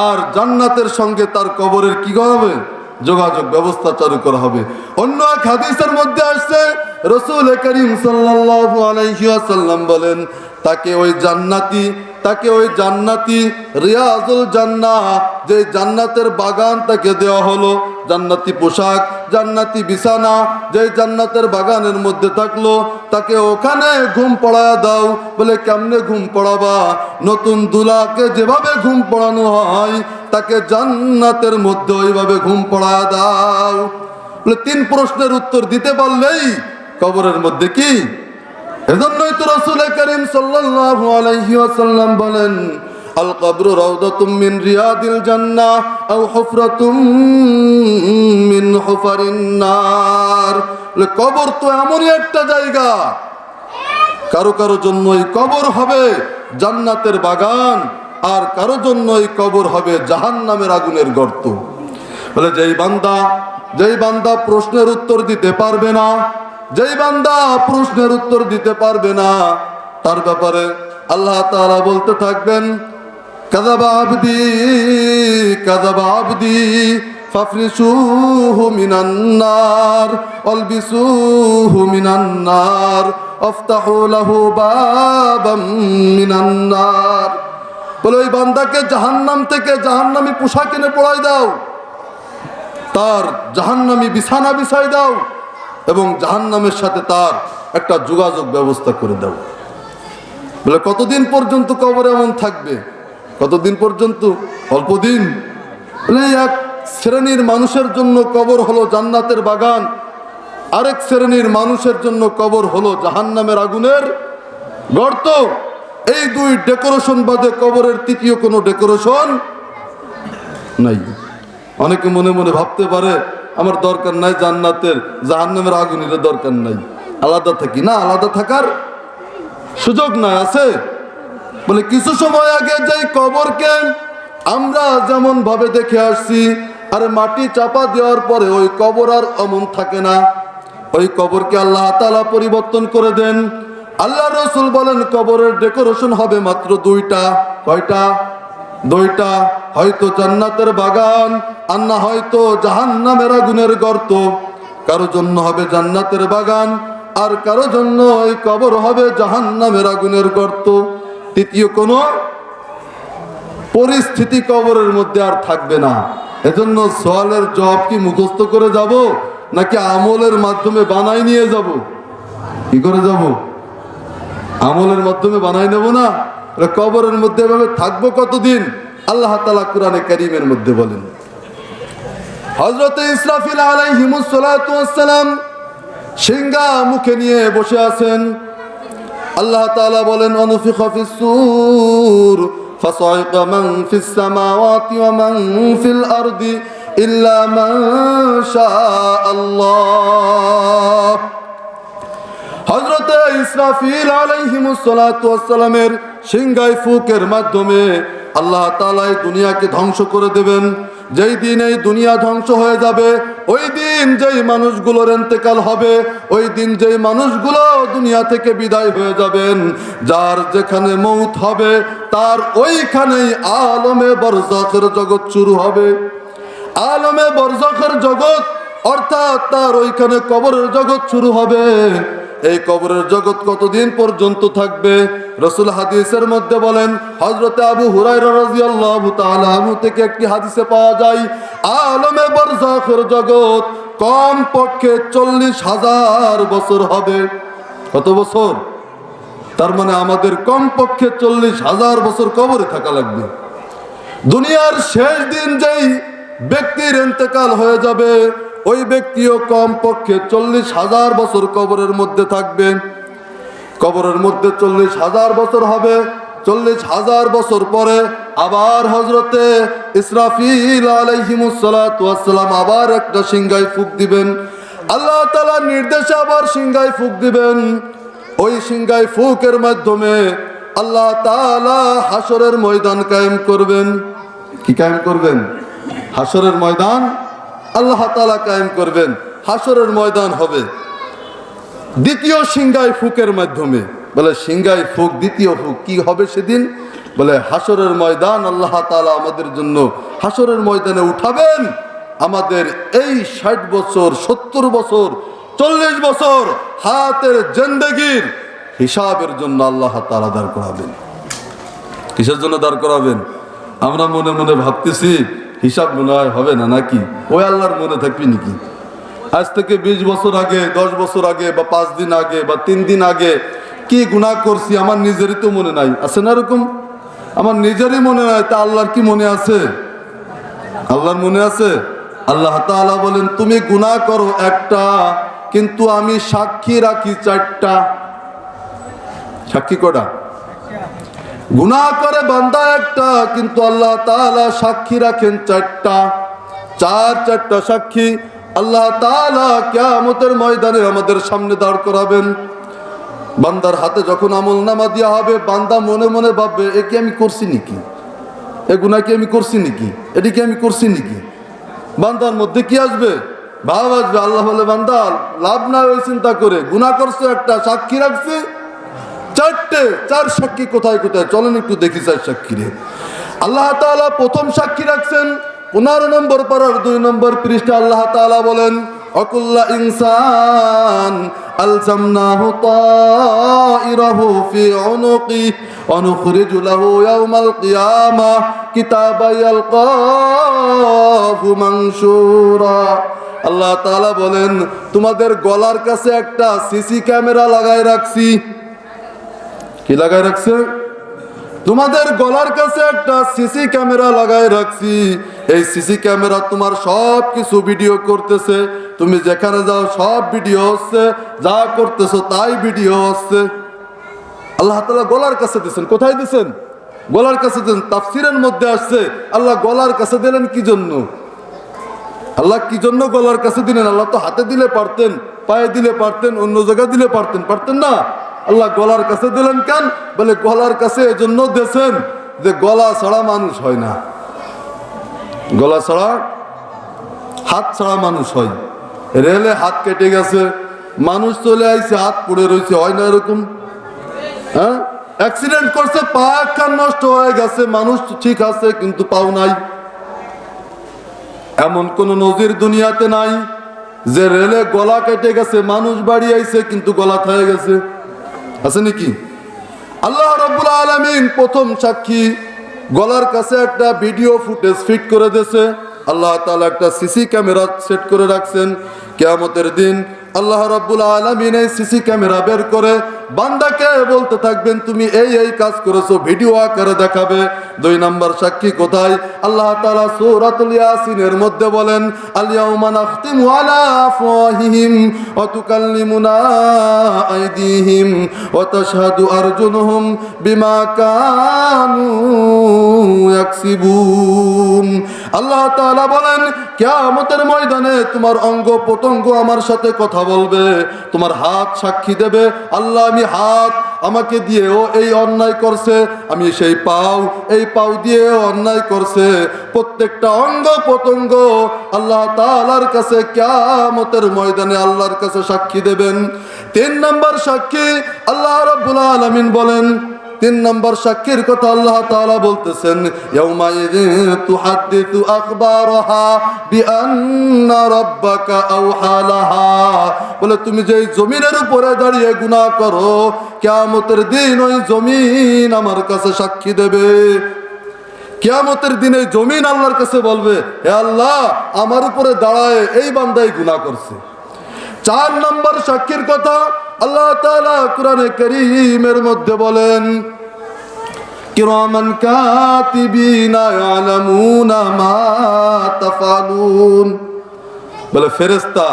আর জান্নাতের সঙ্গে তার কবরের কি হবে, যোগাযোগ ব্যবস্থা চালু করা হবে। অন্য এক হাদিসের মধ্যে আসছে, রাসূল করিম সাল্লাল্লাহু আলাইহি ওয়াসাল্লাম বলেন, তাকে ওই জান্নাতি রিয়াজুল জান্নাহ, যে জান্নাতের বাগান তাকে দেওয়া হলো, জান্নাতি পোশাক, জান্নাতি বিছানা যে জান্নাতের বাগানের মধ্যে থাকলো, তাকে ওখানে ঘুম পড়ায়া দাও। বলে কেমনে ঘুম পড়াবা? নতুন দুলাকে যেভাবে ঘুম পড়ানো হয়, তাকে জান্নাতের মধ্যে ওইভাবে ঘুম পড়ায়া দাও। বলে 3 প্রশ্নের উত্তর দিতে পারলেই কবরের মধ্যে কি। এজন্যই তো রাসূল করিম সাল্লাল্লাহু আলাইহি ওয়াসাল্লাম বলেন, আল কবরু রাউদাতুম মিন রিয়াদিল জান্নাহ আও হুফরাতুম মিন হুফারিন নার। কবর তো এমনই একটা জায়গা, কারো কারো জন্য এই কবর হবে জান্নাতের বাগান, আর কারো জন্য এই কবর হবে জাহান্নামের আগুনের গর্ত। বলে যেই বান্দা প্রশ্নের উত্তর দিতে পারবে না, যেই বান্দা প্রশ্নের উত্তর দিতে পারবে না, তার ব্যাপারে আল্লাহ তাআলা বলতে থাকবেন, কাযাবা আবদি ফাফরিশুহু মিনান নার আলবিসুহু মিনান নার আফতাহু লাহু বাবাম মিনান নার। বলে ওই বান্দাকে জাহান্নাম থেকে জাহান্নামী পোশাক এনে পরাই দাও, তার জাহান্নামী বিছানা বিছাই দাও, এবং জাহান্নামের সাথে তার একটা যোগাযোগ ব্যবস্থা করে দাও। বলে কতদিন পর্যন্ত কবরে এমন থাকবে? কতদিন পর্যন্ত? অল্প দিন। বলে এক শ্রেণীর মানুষের জন্য কবর হলো জান্নাতের বাগান, আরেক শ্রেণীর মানুষের জন্য কবর হলো জাহান্নামের আগুনের গর্ত। এই 2 ডেকোরেশন বাদে কবরের তৃতীয় কোনো ডেকোরেশন নাই। অনেকে মনে মনে ভাবতে পারে, আমার দরকার নাই জান্নাতের, জাহান্নামের আগুনের দরকার নাই, আলাদা থাকি। না, আলাদা থাকার সুযোগ নাই, আছে। বলে কিছু সময় আগে যেই কবরকে আমরা যেমন ভাবে দেখে আসছি, আর মাটি চাপা দেওয়ার পরে ওই কবর আর অমন থাকে না, ওই কবরকে আল্লাহ তাআলা পরিবর্তন করে দেন। আল্লাহ রাসূল বলেন কবরের ডেকোরেশন হবে মাত্র 2টা। কয়টা? 2টা। হয়তো জান্নাতের বাগান, আর না হয়তো জাহান্নামের আগুনের গর্ত। কারো জন্য হবে জান্নাতের বাগান, আর কারো জন্য ওই কবর হবে জাহান্নামের আগুনের গর্ত। তৃতীয় কোনো পরিস্থিতি কবরের মধ্যে আর থাকবে না। এজন্য সওয়ালের জবাব কি মুখস্থ করে যাব, নাকি আমলের মাধ্যমে বানাই নিয়ে যাব? কি করে যাব? আমলের মাধ্যমে বানাই নেব না? কবরের মধ্যে এভাবে থাকবো কতদিন? আল্লাহ তাআলা কোরআনে কারীমের মধ্যে বলেন, হযরত ইসরাফিল আলাইহিমুস সালাতু ওয়াস সালাম সিংহা মুখে নিয়ে বসে আছেন। আল্লাহ তাআলা বলেন, অনুফিখা ফিস সূর ফাসাইকা মান ফিস সামাওয়াতি ওয়া মান ফিল আরদি ইল্লা মান শাআল্লাহ। হযরত ইসরাফিল আলাইহিমুস সালাতু ওয়াস সালামের সিংহায় ফুকের মাধ্যমে আল্লাহ তাআলা এই দুনিয়াকে ধ্বংস করে দেবেন। যেই দিন এই দুনিয়া ধ্বংস হয়ে যাবে, ওই দিন যেই মানুষগুলোর ইন্তেকাল হবে, ওই দিন যেই মানুষগুলো দুনিয়া থেকে বিদায় হয়ে যাবেন, যার যেখানে মৌত হবে তার ওইখানেই আলমে বরজাখের জগৎ শুরু হবে। আলমে বরজাখের জগৎ অর্থাৎ তার ওইখানে কবরের জগৎ শুরু হবে। এই কবরের জগৎ কতদিন পর্যন্ত থাকবে? রাসূল হাদিসের মধ্যে বলেন, হযরত আবু হুরায়রা রাদিয়াল্লাহু তাআলা আনহু থেকে একটি হাদিসে পাওয়া যায়, আলমে বারযাখের জগৎ কম পক্ষে 40,000 বছর হবে। কত বছর? তার মানে আমাদের কম পক্ষে 40,000 বছর কবরে থাকা লাগবে। দুনিয়ার শেষ দিন যেই ব্যক্তির ইন্তেকাল হয়ে যাবে, ওই ব্যক্তিও কম পক্ষে 40,000 বছর কবরের মধ্যে থাকবে। কবরের মধ্যে 40,000 বছর হবে। 40,000 বছর পরে আবার হযরতে ইসরাফিল আলাইহিমুস সালাতু ওয়াস সালাম আবার একটা সিংহায় ফুঁক দিবেন। আল্লাহ তাআলার নির্দেশে আবার সিংহায় ফুঁক দিবেন। ওই সিংহায় ফুঁকের মাধ্যমে আল্লাহ তাআলা হাসরের ময়দান কায়েম করবেন। কি কায়েম করবেন? হাসরের ময়দান আল্লাহ তাআলা কায়েম করবেন। হাসরের ময়দান হবে দ্বিতীয় সিংহায় ফুঁকের মাধ্যমে। বলে সিংহায় ফুঁক, দ্বিতীয় ফুঁক কি হবে সেদিন? বলে হাসরের ময়দান আল্লাহ তাআলা আমাদের জন্য হাসরের ময়দানে উঠাবেন। আমাদের এই 60 বছর, 70 বছর, 40 বছর হায়াতের জিন্দেগির হিসাবের জন্য আল্লাহ তাআলা দাঁড় করাবেন। কিসের জন্য দাঁড় করাবেন? আমরা মনে মনে ভাবতেছি হিসাব মনে হয় হবে না, নাকি ওই আল্লাহর মনে থাকবি নাকি? আজ থেকে 20 বছর আগে, 10 বছর আগে, বা 5 দিন আগে, বা 3 দিন আগে কি গুনাহ করছি আমার নিজেরই তো মনে নাই। আছে না এরকম? আমার নিজেরই মনে নাই, তা আল্লাহর কি মনে আছে? আল্লাহর মনে আছে? আল্লাহ তাআলা বলেন তুমি গুনাহ করো একটা, কিন্তু আমি সাক্ষী রাখি 4টা। সাক্ষী কয়টা? গুনাহ করে বান্দা একটা, কিন্তু আল্লাহ তাআলা সাক্ষী রাখেন 4টা। 4টা সাক্ষী আল্লাহ তাআলা কিয়ামতের ময়দানে আমাদের সামনে দাঁড় করাবেন। বান্দার হাতে যখন আমলনামা দেওয়া হবে, বান্দা মনে মনে ভাববে এ কি আমি করছি নাকি? এ গুনাহ কি আমি করছি নাকি? এটি কি আমি করছি নাকি? বান্দার মধ্যে কি আসবে? ভাব আসবে। আল্লাহ বলে বান্দা লাভ না ওই চিন্তা করে, গুনাহ করছো একটা, সাক্ষী রাখছে 4টে। 4 সাক্ষী কোথায় কোথায় চলেন একটু দেখি। 4 সাক্ষী রে আল্লাহ তাআলা প্রথম সাক্ষী রাখছেন 15 নম্বর পারার 2 নম্বর পৃষ্ঠা। আল্লাহ তাআলা বলেন অকুল্লা ইনসান আলজামনাহু তাইরাহু ফি উনুকি ওয়া নুখরিজু লাহু ইয়াওমাল কিয়ামাহ কিতাবান ইয়ালকাহু মানশুরা। আল্লাহ তাআলা বলেন তোমাদের গলার কাছে একটা সিসি ক্যামেরা লাগায় রাখছি। কি লাগায় রাখছে? তোমাদের গলার কাছে একটা সিসি ক্যামেরা লাগায় রাখছি। এই সিসি ক্যামেরা তোমার সব কিছু ভিডিও করতেছে। তুমি যেখানে যাও সব ভিডিও হচ্ছে, যা করতেছো তাই ভিডিও হচ্ছে। আল্লাহ তাআলা গলার কাছে দিয়েছেন। কোথায় দিয়েছেন? গলার কাছে দিয়েছেন। তাফসীরের মধ্যে আসছে আল্লাহ গলার কাছে দিলেন কি জন্য? আল্লাহ কি জন্য গলার কাছে দিলেন? আল্লাহ তো হাতে দিলে পারতেন, পায়ে দিলে পারতেন, অন্য জায়গায় দিলে পারতেন, পারতেন না? আল্লাহ গলার কাছে দিলেন কেন? বলে গলার কাছে এজন্য দিয়েছেন যে গলা ছাড়া মানুষ হয় না। গলা ছাড়া, হাত ছাড়া মানুষ হয়। রেলে হাত কেটে গেছে, মানুষ চলে আইছে, হাত পড়ে রয়েছে, হয় না এরকম? হ্যাঁ, অ্যাক্সিডেন্ট করছে, পা একখান নষ্ট হয়ে গেছে, মানুষ ঠিক আছে কিন্তু পাও নাই। এমন কোন নজির দুনিয়াতে নাই যে রেলে গলা কেটে গেছে, মানুষ বাড়ি আইছে কিন্তু গলা থেকে গেছে। আছে নাকি? আল্লাহ রাব্বুল আলামিন প্রথম সাক্ষী গলার কাছে একটা ভিডিও ফুটেজ ফিট করে দিয়েছে। আল্লাহ তাআলা একটা সিসি ক্যামেরা সেট করে রাখছেন। কিয়ামতের দিন আল্লাহ রাব্বুল আলামিন এই সিসি ক্যামেরা বের করে বান্দাকে বলতে থাকবেন তুমি এই এই কাজ করেছো, ভিডিও আকারে দেখাবে। 2 নম্বর সাক্ষী কোথায়? আল্লাহ তাআলা সূরাতুল ইয়াসিনের মধ্যে বলেন আল ইয়াউমা নাখতিমু আলা আফওয়াহিহিম ওয়া তুকাল্লিমুনা আইদিহিম ওয়া তাশহাদু আরজুলুহুম বিমা কানু ইয়াকসিবুন। আল্লাহ তাআলা বলেন কিয়ামতের ময়দানে তোমার অঙ্গ প্রত্যঙ্গ আমার সাথে কথা বলবে, তোমার হাত সাক্ষী দেবে আল্লাহ আমি হাত আমাকে দিয়েও এই অন্যায় করছে, আমি সেই পাও এই পাও দিয়ে অন্যায় করছে। প্রত্যেকটা অঙ্গ প্রত্যঙ্গ আল্লাহ তাআলার কাছে কিয়ামতের ময়দানে আল্লাহর কাছে সাক্ষী দেবেন। 3 নম্বর সাক্ষী আল্লাহ রাব্বুল আলামিন বলেন, 3 নম্বর সাক্ষীর কথা আল্লাহ তাআলা বলতেছেন ইয়াউমা ইযিন তুহাদ্দিসু আখবারাহা বিআন্না রাব্বাকা আওহা লাহা। বলে তুমি যেই জমিনের উপরে দাঁড়িয়ে গুনাহ করো, কিয়ামতের দিন ওই জমিন আমার কাছে সাক্ষী দেবে। কিয়ামতের দিনে জমিন আল্লাহর কাছে বলবে হে আল্লাহ আমার উপরে দাঁড়ায় এই বান্দাই গুনাহ করছে। 4 নম্বর সাক্ষীর কথা আল্লাহ তাআলা কোরআনে কারীমের মধ্যে বলেন কিরামান কাতিবিনা ইয়ালামুনা মা তাফআলুন। বলে ফেরেশতা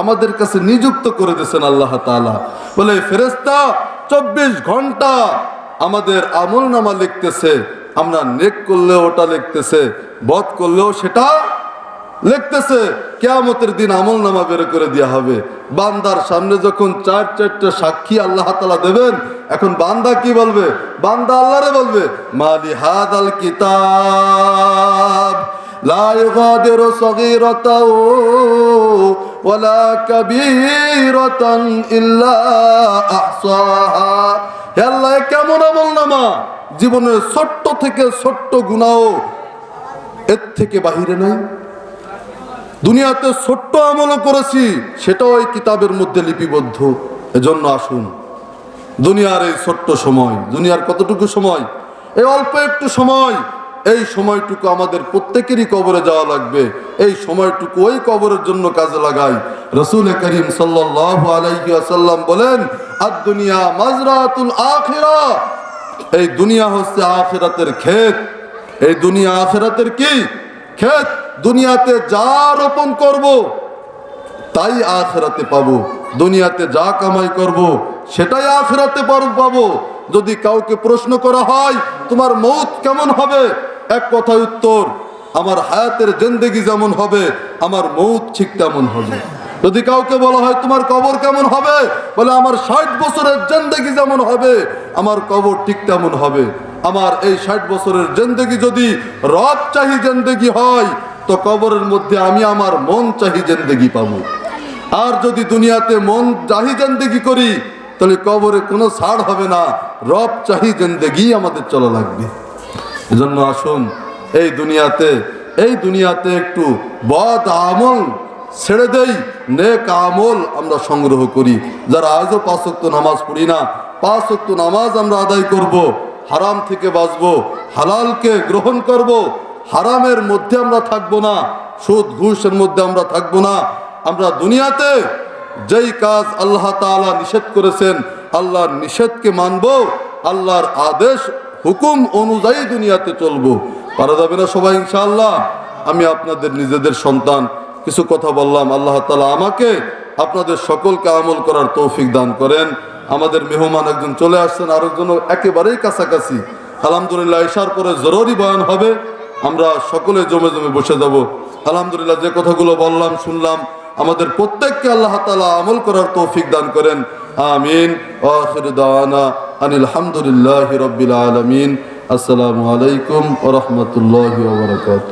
আমাদের কাছে নিযুক্ত করে দিয়েছেন আল্লাহ তাআলা। বলে ফেরেশতা 24 ঘন্টা আমাদের আমলনামা লিখতেছে, আমরা নেক করলেও ওটা লিখতেছে, বদ করলেও সেটা লিখতেছে। কিয়ামতের দিন আমল নামা বের করে দেওয়া হবে। বান্দার সামনে যখন চারটা সাক্ষী আল্লাহ তাআলা দেবেন, এখন বান্দা কি বলবে? বান্দা আল্লাহরে বলবে, মালি হাদাল কিতাব লা ইউগাদিরু সগীরাতাও ওয়ালা কাবীরাতান ইল্লা আহসাহা। হে আল্লাহ, কেমন আমল নামা! জীবনের ছোট্ট থেকে ছোট্ট গুনাহও এর থেকে বাহিরে নাই। দুনিয়াতে ছোট্ট আমলও করেছি, সেটাও এই কিতাবের মধ্যে লিপিবদ্ধ। এজন্য আসুন, দুনিয়ার এই ছোট্ট সময়, দুনিয়ার কতটুকু সময়? এই অল্প একটু সময়। এই সময়টুকু আমাদের প্রত্যেকেরই কবরে যাওয়া লাগবে। এই সময়টুকু ওই কবরের জন্য কাজে লাগাই। রাসূল করিম সাল্লাল্লাহু আলাইহি ওয়াসাল্লাম বলেন, আদ-দুনিয়া মাজরাতুল আখিরাহ। এই দুনিয়া হচ্ছে আখিরাতের ক্ষেত। এই দুনিয়া আখিরাতের কি ক্ষেত? দুনিয়াতে যা রোপণ করব তাই আখিরাতে পাবো। দুনিয়াতে যা কামাই করব সেটাই আখিরাতে পাবো। যদি কাউকে প্রশ্ন করা হয় তোমার মৌত কেমন হবে, এক কথায় উত্তর, আমার হায়াতের জিন্দেগি যেমন হবে আমার মৌত ঠিক তেমন হবে। যদি কাউকে বলা হয় তোমার কবর কেমন হবে, বলে আমার 60 বছরের জিন্দেগি যেমন হবে আমার কবর ঠিক তেমন হবে। আমার এই 60 বছরের জিন্দেগি যদি রব চাহি জিন্দেগি হয়, তো কবরের মধ্যে আমি আমার মন চাহি জিন্দেগি পাবো। আর যদি দুনিয়াতে মন চাহি জিন্দেগি করি, তাহলে কবরে কোনো ছাড় হবে না। রব চাহি জিন্দেগি আমাদের চলা লাগবে। এজন্য আসুন, এই দুনিয়াতে একটু বদ আমল ছেড়ে দেই, নেক আমল আমরা সংগ্রহ করি। যারা আজও 5 ওয়াক্ত নামাজ পড়ি না, 5 ওয়াক্ত নামাজ আমরা আদায় করব। হারাম থেকে বাঁচবো, হালালকে গ্রহণ করব। হারামের মধ্যে আমরা থাকবো না, সুদ ঘুষের মধ্যে আমরা থাকবো না। আমরা দুনিয়াতে যেই কাজ আল্লাহ তাআলা নিষেধ করেছেন, আল্লাহর নিষেধকে মানব, আল্লাহর আদেশ হুকুম অনুযায়ী দুনিয়াতে চলবো। পারা যাবে না সবাই ইনশাআল্লাহ? আমি আপনাদের নিজেদের সন্তান, কিছু কথা বললাম। আল্লাহ তাআলা আমাকে আপনাদের সকলকে আমল করার তৌফিক দান করেন। আমাদের মেহমান একজন চলে আসছেন, আরেকজন একেবারেই কাছাকাছি। আলহামদুলিল্লাহ, ইশার পরে জরুরি বয়ান হবে, আমরা সকলে জমে জমে বসে যাব। আলহামদুলিল্লাহ, যে কথাগুলো বললাম শুনলাম, আমাদের প্রত্যেককে আল্লাহ তাআলা আমল করার তৌফিক দান করেন। আমিন। আখিরু দাওয়ানা আনিল হামদুলিল্লাহি রাব্বিল আলামিন। আসসালামু আলাইকুম ওয়া রাহমাতুল্লাহি ওয়া বারাকাতুহু।